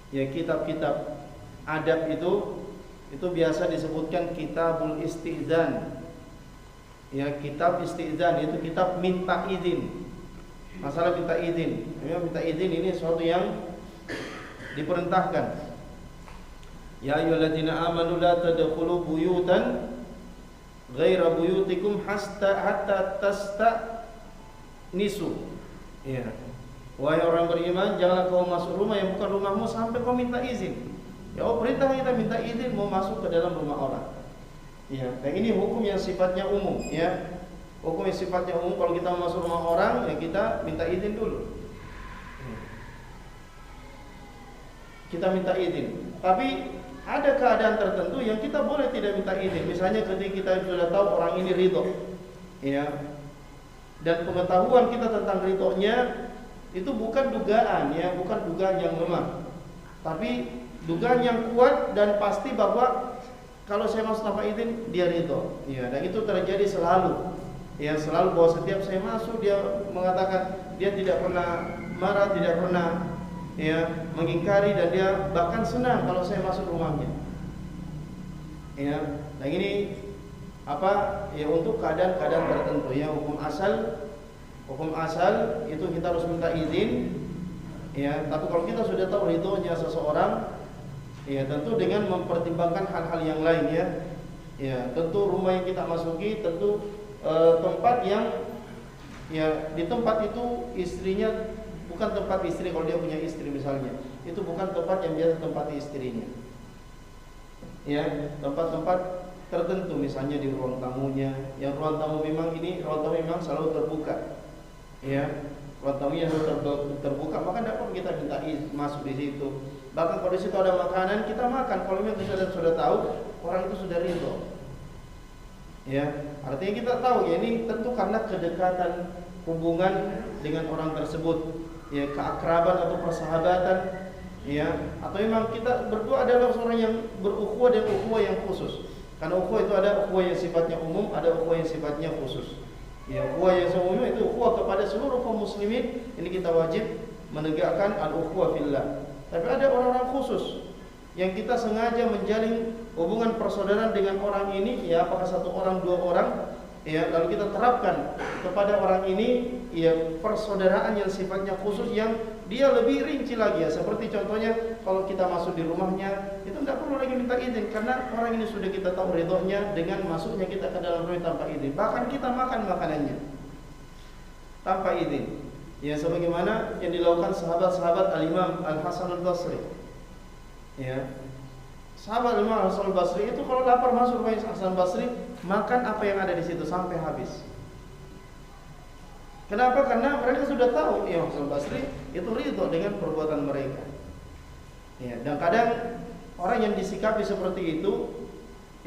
ya kitab-kitab adab itu biasa disebutkan kitabul istizan. Ya, kitab istizan itu kitab minta izin. Masalah minta izin. Minta izin ini sesuatu yang diperintahkan. Ya ayyuhalladzina amanu la tadkhulu buyutan ghaira buyutikum hatta tastanisu. Ya. Wahai orang beriman, janganlah kau masuk rumah yang bukan rumahmu sampai kau minta izin. Ya, perintah kita minta izin mau masuk ke dalam rumah orang. Ya, dan ini hukum yang sifatnya umum, ya. Hukum yang sifatnya umum, kalau kita masuk rumah orang, ya kita minta izin dulu. Kita minta izin. Tapi ada keadaan tertentu yang kita boleh tidak minta izin. Misalnya ketika kita sudah tahu orang ini ridho, ya, dan pengetahuan kita tentang ridhonya itu bukan dugaan, ya, bukan dugaan yang lemah, tapi dugaan yang kuat dan pasti bahwa kalau saya masuk tanpa izin dia ridho. Ya, dan itu terjadi selalu. Ya, selalu bahwa setiap saya masuk dia mengatakan dia tidak pernah marah, tidak pernah ya mengingkari, dan dia bahkan senang kalau saya masuk rumahnya. Ya, dan ini apa? Ya, untuk keadaan-keadaan tertentu ya. Hukum asal itu kita harus minta izin. Ya, tapi kalau kita sudah tahu ridhonya seseorang, ya tentu dengan mempertimbangkan hal-hal yang lain ya. Ya, tentu rumah yang kita masuki, tentu tempat yang ya di tempat itu istrinya bukan tempat istri, kalau dia punya istri misalnya, itu bukan tempat yang biasa tempati istrinya. Ya, tempat-tempat tertentu misalnya di ruang tamunya, yang ruang tamu memang selalu terbuka. Ya, ruang tamunya selalu terbuka, maka tidak perlu kita minta masuk di situ. Bahkan kalau di situ ada makanan, kita makan. Kalau memang kita sudah tahu orang itu sudah ridho. Ya, artinya kita tahu ya ini tentu karena kedekatan hubungan dengan orang tersebut, ya keakraban atau persahabatan, ya atau memang kita berdua adalah seorang yang berukhuwah dan ukhuwah yang khusus. Karena ukhuwah itu ada ukhuwah yang sifatnya umum, ada ukhuwah yang sifatnya khusus. Ya, ukhuwah yang umum itu ukhuwah kepada seluruh kaum muslimin, ini kita wajib menegakkan al-ukhuwah fillah. Tapi ada orang-orang khusus yang kita sengaja menjalin hubungan persaudaraan dengan orang ini, ya apakah satu orang, dua orang, ya lalu kita terapkan kepada orang ini ya persaudaraan yang sifatnya khusus, yang dia lebih rinci lagi ya. Seperti contohnya kalau kita masuk di rumahnya, itu tidak perlu lagi minta izin, karena orang ini sudah kita tahu ridhonya dengan masuknya kita ke dalam rumah tanpa izin. Bahkan kita makan makanannya tanpa izin, ya sebagaimana yang dilakukan sahabat-sahabat Al-Imam Al-Hasan Al-Basri. Ya, sahabat Imam Hasan Basri itu kalau lapar masuk rumah Hasan Basri, makan apa yang ada di situ sampai habis. Kenapa? Karena mereka sudah tahu ya Hasan Basri itu ridho dengan perbuatan mereka. Ya, dan kadang orang yang disikapi seperti itu,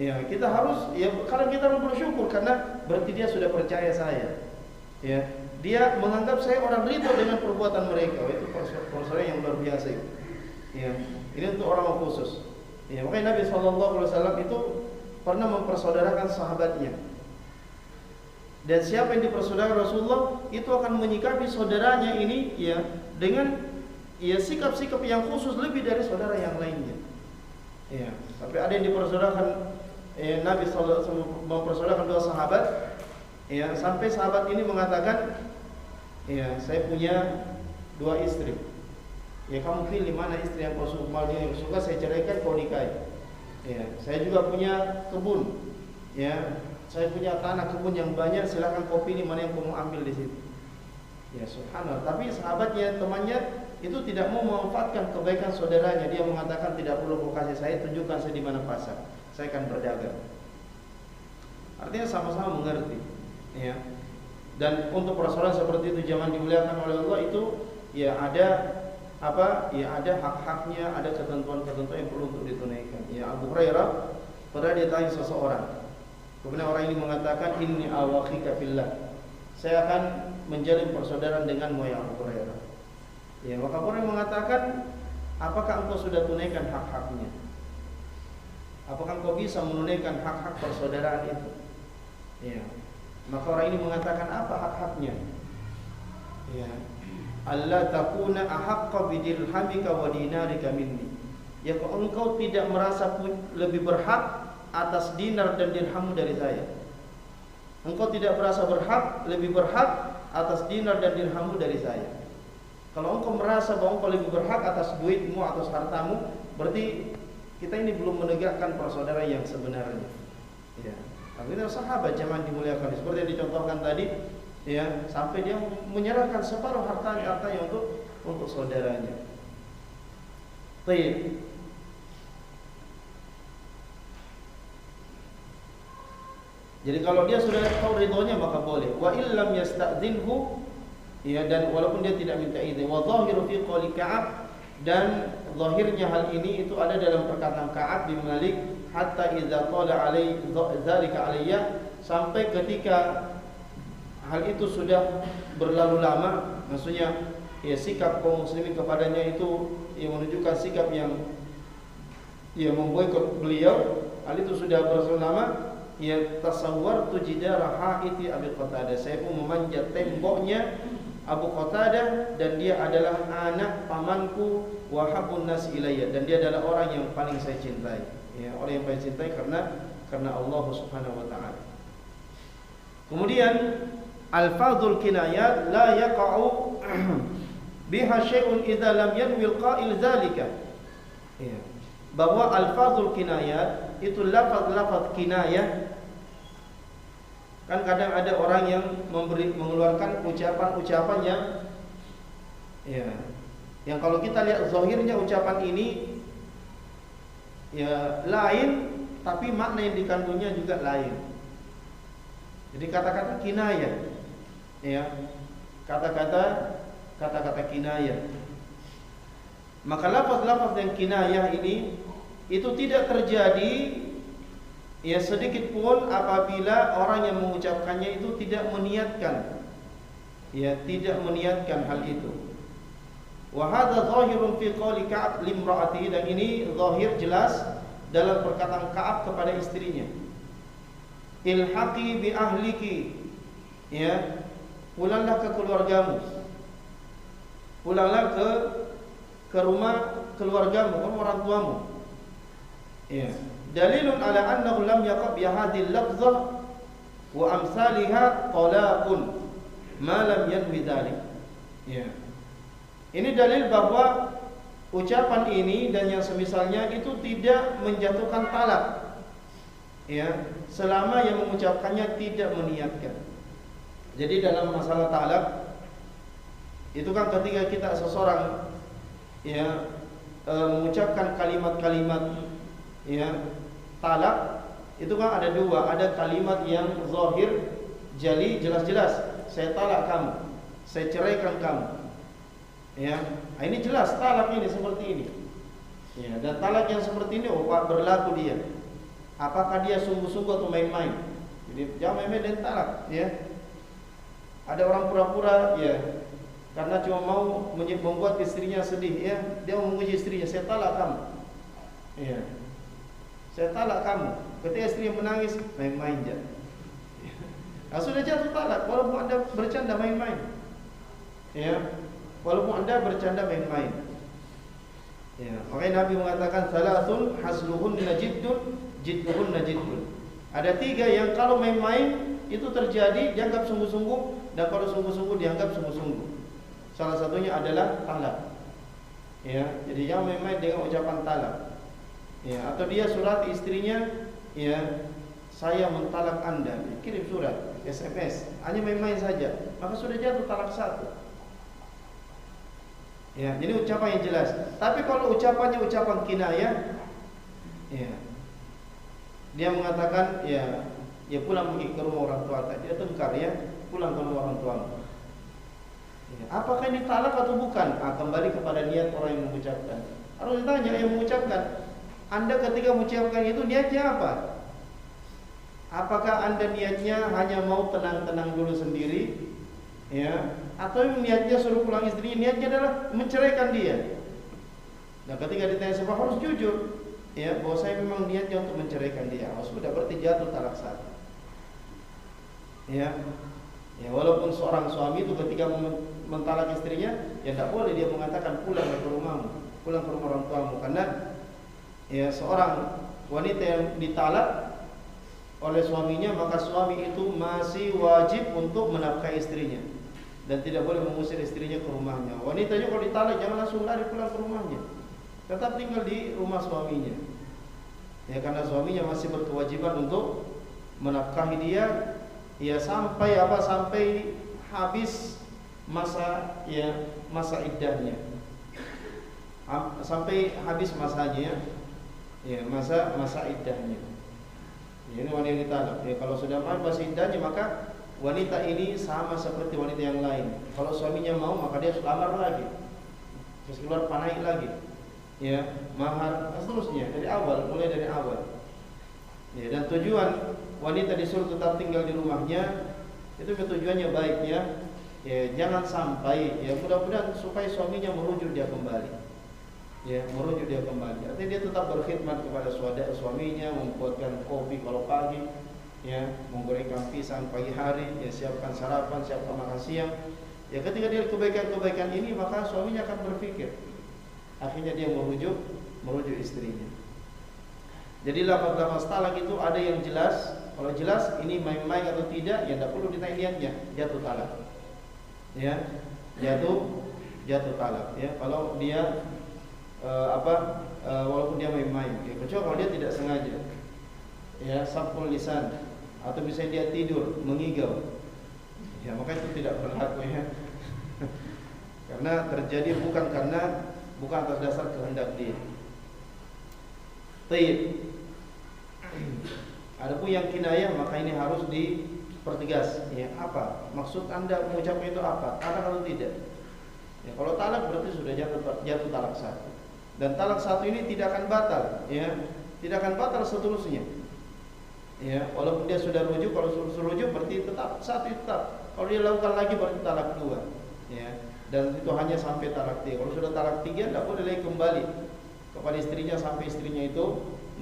ya kita harus ya kadang kita harus bersyukur, karena berarti dia sudah percaya saya. Ya, dia menganggap saya orang ridho dengan perbuatan mereka. Itu persoalan yang luar biasa itu. Ya, ini untuk orang khusus. Ya, makanya Nabi SAW itu pernah mempersaudarakan sahabatnya. Dan siapa yang dipersaudarakan Rasulullah itu akan menyikapi saudaranya ini ya dengan ya sikap-sikap yang khusus lebih dari saudara yang lainnya. Ya, tapi ada yang dipersaudarakan Nabi SAW mempersaudarakan dua sahabat. Ya, sampai sahabat ini mengatakan, ya saya punya dua istri. Ya kamu pilih mana istri yang kau suka, saya ceraikan, kau nikahi. Ya, saya juga punya kebun. Ya, saya punya tanah kebun yang banyak, silakan kau pilih mana yang kau mau ambil di situ. Ya subhanallah. Tapi sahabatnya, temannya itu tidak mau memanfaatkan kebaikan saudaranya. Dia mengatakan tidak perlu kau kasih saya, tunjukkan saya di mana pasar. Saya akan berdagang. Artinya sama-sama mengerti. Ya. Dan untuk persoalan seperti itu jangan dimuliakan oleh Allah, itu ya ada apa? Ya ada hak-haknya, ada ketentuan-ketentuan yang perlu untuk ditunaikan. Ya, Abu Hurairah pernah ditanya seseorang. Kemudian orang ini mengatakan, inni awakhika fillah. Saya akan menjalin persaudaraan denganmu ya Abu Hurairah. Ya, maka orang mengatakan, apakah engkau sudah tunaikan hak-haknya? Apakah engkau bisa menunaikan hak-hak persaudaraan itu? Ya. Maka orang ini mengatakan, apa hak-haknya? Ya. Allah takuna ahaqqa bidirhamika wa dinarika minni. Ya, kalau engkau tidak merasa lebih berhak atas dinar dan dirhammu dari saya. Engkau tidak merasa berhak, lebih berhak atas dinar dan dirhammu dari saya. Kalau engkau merasa bahwa engkau lebih berhak atas duitmu, atas hartamu, berarti kita ini belum menegakkan persaudaraan yang sebenarnya. Ya. Tapi itu sahabat zaman dimuliakan seperti yang dicontohkan tadi, ya, sampai dia menyerahkan separuh hartanya untuk saudaranya. Baik. Jadi kalau dia sudah tahu ridhonya maka boleh. Wa illam yasta'dzinhu, ya, dan walaupun dia tidak minta izin. Wa zahiru fi qouli Ka'ab, dan zahirnya hal ini itu ada dalam perkataan Ka'ab bin Malik, hatta idza qala alai dzalika alayya, sampai ketika hal itu sudah berlalu lama, maksudnya ya sikap kaum muslimin kepadanya itu yang menunjukkan sikap yang memboikot beliau, hal itu sudah berselama, ya tasawwartu jidara haiti Abi Qatadah, saya pun memanjat temboknya Abu Qatadah, dan dia adalah anak pamanku, wa habbun nas ilayya, dan dia adalah orang yang paling saya cintai, ya, orang yang paling cintai karena Allah Subhanahu wa taala. Kemudian alfadhul kinayat la yaqa'u biha syai'un idza lam yanwi al-qa'il dzalika. Ya. Bahwa alfadhul kinayat itu lafaz-lafaz kinayah. Kan kadang ada orang yang mengeluarkan ucapan-ucapan yang kalau kita lihat zahirnya ucapan ini ya lain, tapi makna yang dikandungnya juga lain. Jadi kata-kata kinayah, ya, kata-kata kinayah. Maka lafaz-lafaz yang kinayah ini itu tidak terjadi ya sedikit pun apabila orang yang mengucapkannya itu tidak meniatkan hal itu. Wa hadza zahirun fi qouli Ka'ab limra'atihi, dan ini zahir jelas dalam perkataan Ka'ab kepada istrinya. Ilhaqi bi ahliki, ya, pulanglah ke keluargamu. Pulanglah ke rumah keluargamu, orang tuamu. Ya. Dalilun ala annahu lam yaqa bi hadhihi al-lafzah wa amsalha talaqun ma lam yanwi dzalik. Ya. Ini dalil bahwa ucapan ini dan yang semisalnya itu tidak menjatuhkan talak, ya, selama yang mengucapkannya tidak meniatkan. Jadi dalam masalah talak itu kan ketika kita seseorang ya mengucapkan kalimat-kalimat ya talak, itu kan ada dua, ada kalimat yang zahir jali jelas-jelas, saya talak kamu, saya ceraikan kamu. Ya, ini jelas talak ini seperti ini. Ya, dan talak yang seperti ini berlaku dia. Apakah dia sungguh-sungguh atau main-main? Jadi jangan main-main dan talak, ya. Ada orang pura-pura ya karena cuma mau membuat istrinya sedih, ya, dia mau menguji istrinya, saya talak kamu. Ya. Saya talak kamu. Ketika istri menangis, main-main aja. Nah, sudah jatuh talak walaupun Anda bercanda main-main. Ya. Walaupun Anda bercanda main-main. Ya, makanya Nabi mengatakan salasun hasluhunna jiddun jidduhunna jiddun. Ada tiga yang kalau main-main itu terjadi dianggap sungguh-sungguh, dan kalau sungguh-sungguh dianggap sungguh-sungguh. Salah satunya adalah talak. Ya, jadi jangan main-main dengan ucapan talak. Ya, atau dia surat istrinya, ya, saya mentalak Anda, kirim surat SMS, hanya main-main saja, maka sudah jatuh talak satu. Ya, jadi ucapan yang jelas. Tapi kalau ucapannya ucapan kinayah, ya, dia mengatakan, ya pulang pergi ke rumah orang tua, dia tengkar, ya, pulang ke rumah orang tua. Ya, apakah ini talak atau bukan? Kembali kepada niat orang yang mengucapkan. Harus ditanya yang mengucapkan. Anda ketika mengucapkan itu niatnya apa? Apakah Anda niatnya hanya mau tenang-tenang dulu sendiri, ya, atau niatnya suruh pulang istrinya, niatnya adalah menceraikan dia? Nah, ketika ditanya sebab harus jujur, ya, bahwa saya memang niatnya untuk menceraikan dia. Sudah berarti jatuh talak satu. Ya, walaupun seorang suami itu ketika mentalak istrinya, ya tidak boleh dia mengatakan pulang ke rumahmu, pulang ke rumah orang tuamu, karena ya seorang wanita yang ditalak oleh suaminya, maka suami itu masih wajib untuk menafkahi istrinya dan tidak boleh mengusir istrinya ke rumahnya. Wanitanya kalau ditalak jangan langsung lari pulang ke rumahnya, tetap tinggal di rumah suaminya. Ya, karena suaminya masih berkewajiban untuk menafkahi dia, ya, sampai habis masa iddahnya, sampai habis masanya, ya, masa iddahnya. Ya, ini wanita yang ditalak. Ya, kalau sudah habis iddahnya, maka wanita ini sama seperti wanita yang lain. Kalau suaminya mau, maka dia lamar lagi, terus keluar panai lagi, ya, mahar, seterusnya mulai dari awal. Ya, dan tujuan wanita disuruh tetap tinggal di rumahnya itu tujuannya baik, ya, jangan sampai, ya, mudah-mudahan supaya suaminya merujuk dia kembali. ya, merujuk dia kembali. Artinya dia tetap berkhidmat kepada suaminya, membuatkan kopi kalau pagi, ya, menggorengkan pisang pagi hari, ya, siapkan sarapan, siapkan makan siang. Ya, ketika dia kebaikan-kebaikan ini, maka suaminya akan berpikir. Akhirnya dia merujuk istrinya. Jadi lafaz-lafaz talak itu ada yang jelas. Kalau jelas ini main-main atau tidak, ya tidak perlu ditanya niatnya, jatuh talak. Ya, jatuh talak. Ya, kalau dia walaupun dia main-main, ya, kecuali kalau dia tidak sengaja, ya, sabqul lisan, atau misalnya dia tidur mengigau, ya, maka itu tidak berlaku, ya. Karena terjadi bukan atas dasar kehendak dia. Taib. Adapun yang kinayah, maka ini harus dipertegas, ya, apa maksud Anda mengucapkan itu, apa talak atau tidak? Ya, kalau talak berarti sudah jatuh talak satu. Dan talak satu ini tidak akan batal, ya, tidak akan batal seterusnya, ya, walaupun dia sudah rujuk. Kalau sudah rujuk berarti tetap satu, tetap. Kalau dia lakukan lagi berarti talak dua, ya, dan itu hanya sampai talak tiga. Kalau sudah talak tiga, tidak boleh lagi kembali kepada istrinya sampai istrinya itu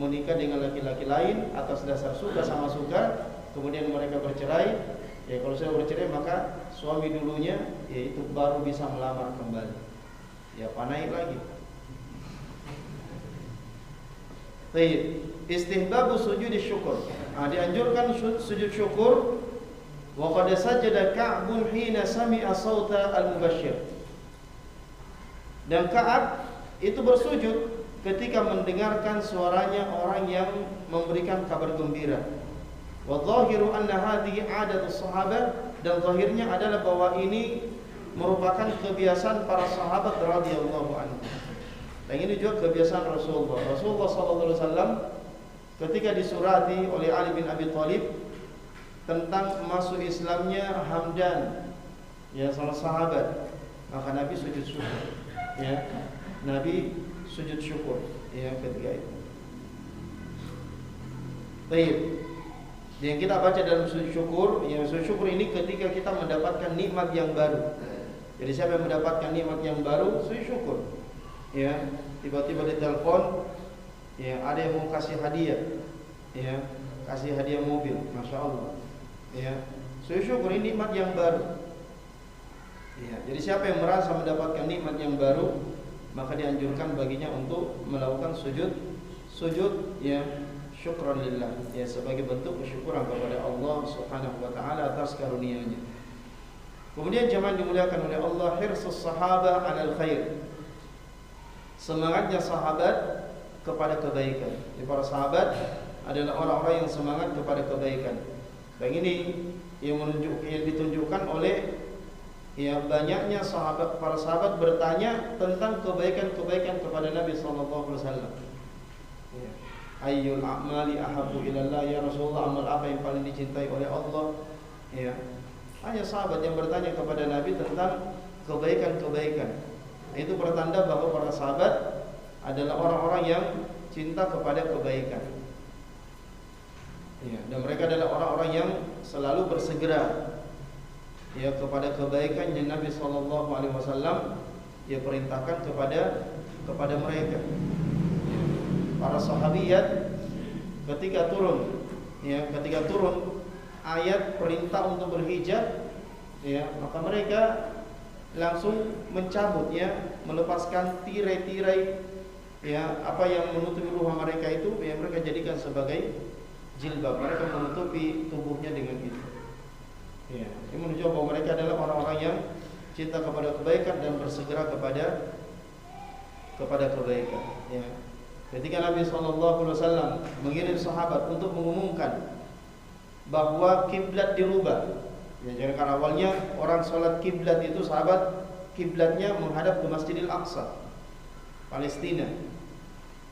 menikah dengan laki-laki lain atas dasar suka sama suka, kemudian mereka bercerai. Ya, kalau sudah bercerai maka suami dulunya, yaitu baru bisa melamar kembali, ya, panai lagi. Baik, istihbabu sujud syukur. Dianjurkan sujud syukur. Wa qad sajada Ka'bun hina sami'a sauta al-mubashshir. Dan Ka'ab itu bersujud ketika mendengarkan suaranya orang yang memberikan kabar gembira. Wa dhahiru anna hadhihi 'adatus sahabah, dan zahirnya adalah bahwa ini merupakan kebiasaan para sahabat radhiyallahu anhum. Dan ini juga kebiasaan Rasulullah sallallahu alaihi wasallam ketika disurati oleh Ali bin Abi Thalib tentang masuk Islamnya Hamdan, ya, salah sahabat, maka Nabi sujud syukur, ya, Nabi sujud syukur, ya, ketika itu. Baik. Yang kita baca dalam sujud syukur, ya, sujud syukur ini ketika kita mendapatkan nikmat yang baru. Jadi siapa yang mendapatkan nikmat yang baru, sujud syukur. Ya, tiba-tiba ditelepon, ya, ada yang mau kasih hadiah, ya, kasih hadiah mobil, masya Allah, ya, sujud syukur ini nikmat yang baru. Ya, jadi siapa yang merasa mendapatkan nikmat yang baru, maka dianjurkan baginya untuk melakukan sujud, ya, syukran lillah, ya, sebagai bentuk kesyukuran kepada Allah Subhanahu wa taala atas karunia-Nya. Kemudian jemaah dimuliakan oleh Allah, hirsus sahabah 'alal khair. Semangatnya sahabat kepada kebaikan. Jadi para sahabat adalah orang-orang yang semangat kepada kebaikan. Dan ini yang ditunjukkan oleh, ya, banyaknya para sahabat bertanya tentang kebaikan-kebaikan kepada Nabi sallallahu alaihi wasallam. Ya. Ayyul a'mali ahabbu ilallah, ya Rasulullah, amal apa yang paling dicintai oleh Allah? Ya. Hanya sahabat yang bertanya kepada Nabi tentang kebaikan-kebaikan. Itu pertanda bahwa para sahabat adalah orang-orang yang cinta kepada kebaikan. Ya, dan mereka adalah orang-orang yang selalu bersegera, ya, kepada kebaikan yang Nabi sallallahu alaihi wasallam, ya, perintahkan kepada mereka. Ya. Para sahabiyat ketika turun ayat perintah untuk berhijab, ya, maka mereka langsung mencabut, ya, melepaskan tirai-tirai, ya, apa yang menutupi ruh mereka itu, ya, mereka jadikan sebagai jilbab. Mereka menutupi tubuhnya dengan itu. Ya, ini menunjukkan bahwa mereka adalah orang-orang yang cinta kepada kebaikan dan bersegera kepada kebaikan. Ya. Ketika Nabi SAW mengirim sahabat untuk mengumumkan bahwa kiblat dirubah. Ya, jadi karena awalnya orang sholat kiblat itu, sahabat kiblatnya menghadap ke Masjidil Aqsa, Palestina.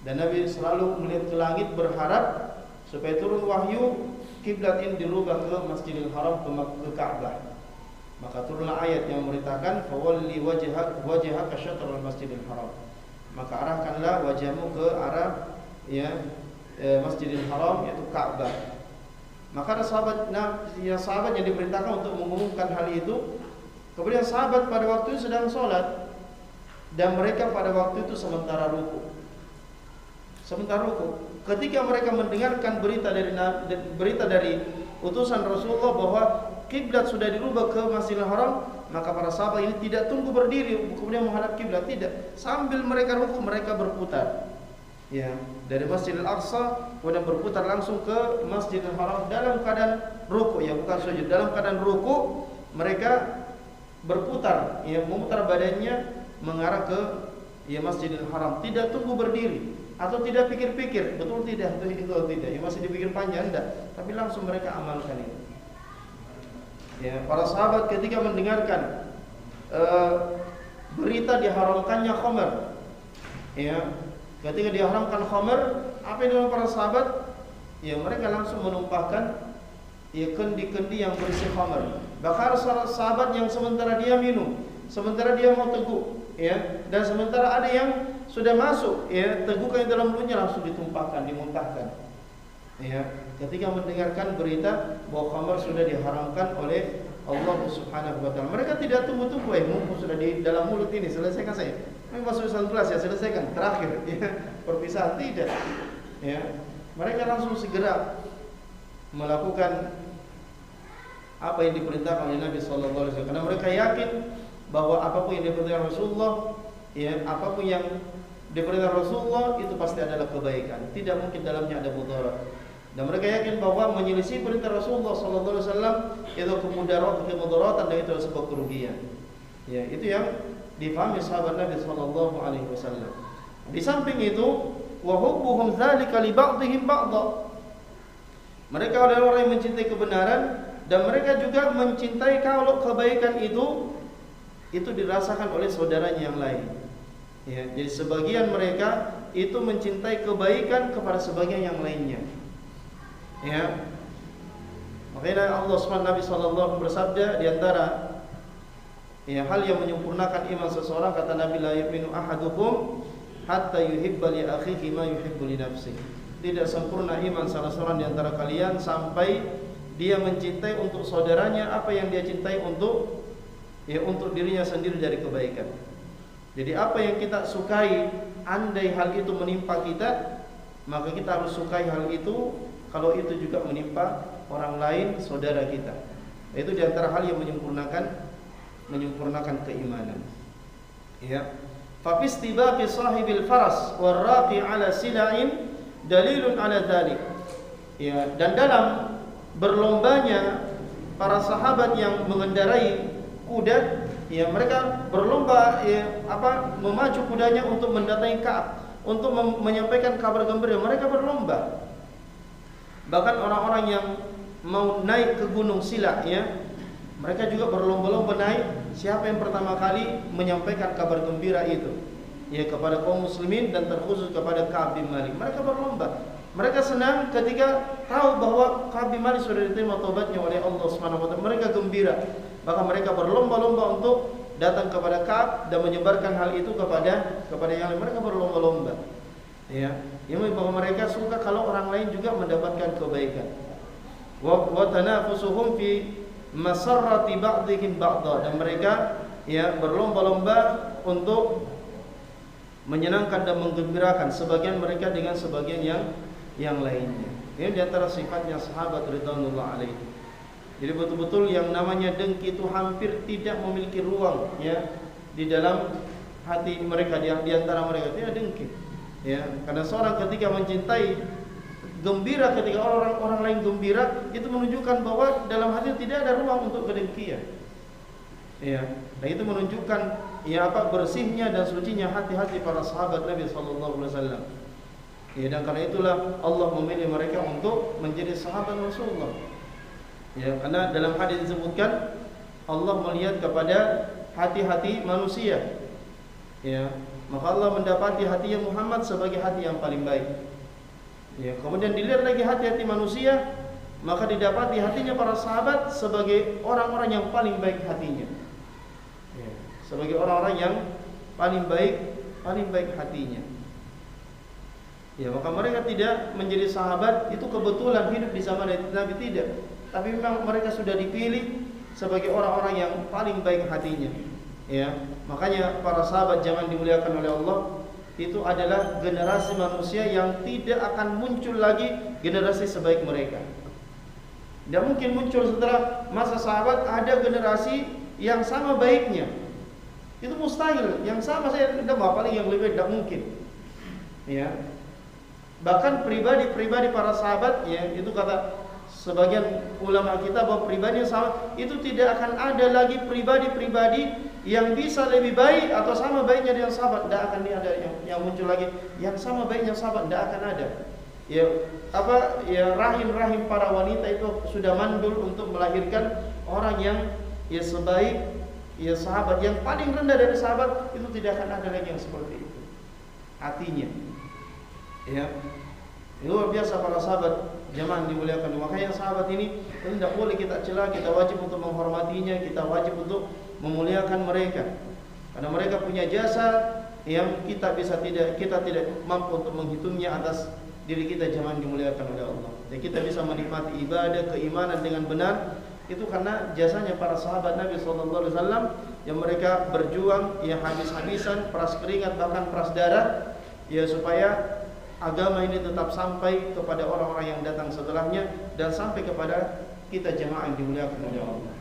Dan Nabi selalu melihat ke langit berharap supaya turun wahyu kiblat ini dirubah ke Masjidil Haram, ke Ka'bah. Maka turunlah ayat yang memberitakan fawalli wajhaka syatrul Masjidil Haram. Maka arahkanlah wajahmu ke arah, ya, Masjidil Haram, yaitu Ka'bah. Maka ada sahabat yang diperintahkan untuk mengumumkan hal itu. Kemudian sahabat pada waktu itu sedang sholat, dan mereka pada waktu itu sementara ruku. Ketika mereka mendengarkan berita dari utusan Rasulullah bahwa kiblat sudah dirubah ke Masjidil Haram, maka para sahabat ini tidak tunggu berdiri kemudian menghadap kiblat, tidak. Sambil mereka ruku, mereka berputar. Ya, dari Masjidil Aqsa kemudian berputar langsung ke Masjidil Haram dalam keadaan ruku, ya bukan sujud. Dalam keadaan ruku mereka berputar, ya memutar badannya mengarah ke Masjidil Haram, tidak tunggu berdiri atau tidak pikir-pikir, betul tidak, itu tidak, ya masih dipikir panjang enggak, tapi langsung mereka amalkan itu. Ya, para sahabat ketika mendengarkan berita diharamkannya khamr, ya, ketika diharamkan khamr, apa yang dilakukan para sahabat? Ya mereka langsung menumpahkan kendi-kendi yang berisi khamr. Bahkan sahabat yang sementara dia minum, sementara dia mau teguk, ya, dan sementara ada yang sudah masuk, ya, tegukan dalam mulutnya langsung ditumpahkan, dimuntahkan. Ya, ketika mendengarkan berita bahwa khamr sudah diharamkan oleh Allah Subhanahu wa taala. Mereka tidak tunggu-tunggu, mumpung sudah di dalam mulut ini, selesaikan saya. Ini masuk satu kelas ya, selesaikan, terakhir, ya, perpisahan tidak. Ya, mereka langsung segera melakukan apa yang diperintahkan oleh Nabi sallallahu alaihi wasallam, karena mereka yakin bahwa apapun yang diperintahkan Rasulullah, ya, apapun yang diperintahkan Rasulullah itu pasti adalah kebaikan, tidak mungkin dalamnya ada mudarat. Dan mereka yakin bahwa menyelisih perintah Rasulullah sallallahu alaihi wasallam itu kemudaratan dan itu sebuah kerugian. Ya, itu yang difahami sahabat Nabi sallallahu alaihi wasallam. Di samping itu, wa hubbuhum dzalika li ba'dihim ba'dha. Mereka adalah orang yang mencintai kebenaran dan mereka juga mencintai kalau kebaikan itu dirasakan oleh saudaranya yang lain. Ya, jadi sebagian mereka itu mencintai kebaikan kepada sebagian yang lainnya. Ya, makanya Allah SWT Nabi SAW bersabda di antara hal yang menyempurnakan iman seseorang, kata Nabi, la yu'minu ahadukum hatta yuhibba li akhihi ma yuhibbu li nafsihi. Tidak sempurna iman salah seorang di antara kalian sampai dia mencintai untuk saudaranya apa yang dia cintai untuk dirinya sendiri dari kebaikan. Jadi apa yang kita sukai, andai hal itu menimpa kita, maka kita harus sukai hal itu kalau itu juga menimpa orang lain, saudara kita. Itu di antara hal yang menyempurnakan keimanan. Ya. Fa fi istibaqi sahibil faras warraqi ala sila'in dalilun ala dzalik. Ya, dan dalam berlombanya para sahabat yang mengendarai kuda, ya mereka berlomba memacu kudanya untuk mendatangi Ka'ab, untuk menyampaikan kabar gembira. Mereka berlomba. Bahkan orang-orang yang mau naik ke Gunung Sila, ya, mereka juga berlomba-lomba naik. Siapa yang pertama kali menyampaikan kabar gembira itu, ya, kepada kaum muslimin dan terkhusus kepada Ka'ab bin Malik. Mereka berlomba. Mereka senang ketika tahu bahwa Ka'ab bin Malik sudah diterima taubatnya oleh Allah Subhanahu wa taala. Mereka gembira. Bahkan mereka berlomba-lomba untuk datang kepada Ka'ab dan menyebarkan hal itu kepada yang lain. Mereka berlomba-lomba. Ya, bahwa mereka suka kalau orang lain juga mendapatkan kebaikan. Wa tanafusuhum fi masarrati ba'dihim ba'dha, dan mereka berlomba-lomba untuk menyenangkan dan menggembirakan sebagian mereka dengan sebagian yang lainnya. Ini di antara sifatnya sahabat ridwanullah alaihi. Jadi betul-betul yang namanya dengki itu hampir tidak memiliki ruang, ya, di dalam hati mereka, di antara mereka tidak dengki. Ya, karena seorang ketika mencintai gembira, ketika orang lain gembira, itu menunjukkan bahwa dalam hati tidak ada ruang untuk kedengkian. Ya, dan itu menunjukkan bersihnya dan sucinya hati-hati para sahabat Nabi sallallahu alaihi wasallam. Ya, dan karena itulah Allah memilih mereka untuk menjadi sahabat Rasulullah. Ya, karena dalam hadis disebutkan Allah melihat kepada hati-hati manusia. Ya, maka Allah mendapati hatinya Muhammad sebagai hati yang paling baik. Ya, kemudian dilihat lagi hati-hati manusia, maka didapati hatinya para sahabat sebagai orang-orang yang paling baik hatinya. Ya, sebagai orang-orang yang paling baik hatinya. Ya, maka mereka tidak menjadi sahabat itu kebetulan hidup di zaman Nabi, tidak. Tapi memang mereka sudah dipilih sebagai orang-orang yang paling baik hatinya. Ya, makanya para sahabat jangan dimuliakan oleh Allah, itu adalah generasi manusia yang tidak akan muncul lagi generasi sebaik mereka. Tidak mungkin muncul setelah masa sahabat ada generasi yang sama baiknya. Itu mustahil. Yang sama saya tidak mau, paling yang lebih tidak mungkin. Ya. Bahkan pribadi-pribadi para sahabat, ya, itu kata sebagian ulama kita bahwa pribadi yang sama itu tidak akan ada lagi pribadi-pribadi yang bisa lebih baik atau sama baiknya dengan sahabat. Tidak akan ada yang muncul lagi yang sama baiknya sahabat, tidak akan ada. Ya, rahim-rahim para wanita itu sudah mandul untuk melahirkan orang yang ya sebaik ya sahabat, yang paling rendah dari sahabat itu tidak akan ada lagi yang seperti itu. Hatinya. Ya. Luar biasa para sahabat, jemaah dimuliakan. Makanya sahabat ini tidak boleh kita cela, kita wajib untuk menghormatinya, kita wajib untuk memuliakan mereka. Karena mereka punya jasa yang kita tidak mampu untuk menghitungnya atas diri kita, jemaah dimuliakan oleh Allah. Dan kita bisa menikmati ibadah, keimanan dengan benar itu karena jasanya para sahabat Nabi SAW yang mereka berjuang ya habis-habisan, peras keringat bahkan peras darah ya supaya agama ini tetap sampai kepada orang-orang yang datang setelahnya dan sampai kepada kita jemaah yang dimuliakan oleh Allah.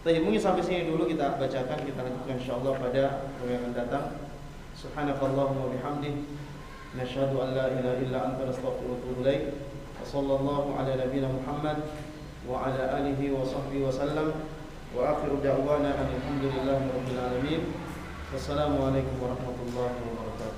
Tapi mungkin sampai sini dulu kita bacakan, kita lanjutkan insyaallah pada yang akan datang. Subhanakallahumma bihamdik, nasyhadu an la ilaha illa anta, nastaghfiruka wa atubu ilaik. Wassallallahu ala nabiyyina Muhammad wa ala alihi wa sahbihi wa sallam. Wa akhiru da'wana alhamdulillahi rabbil alamin. Wassalamu alaikum warahmatullahi wabarakatuh.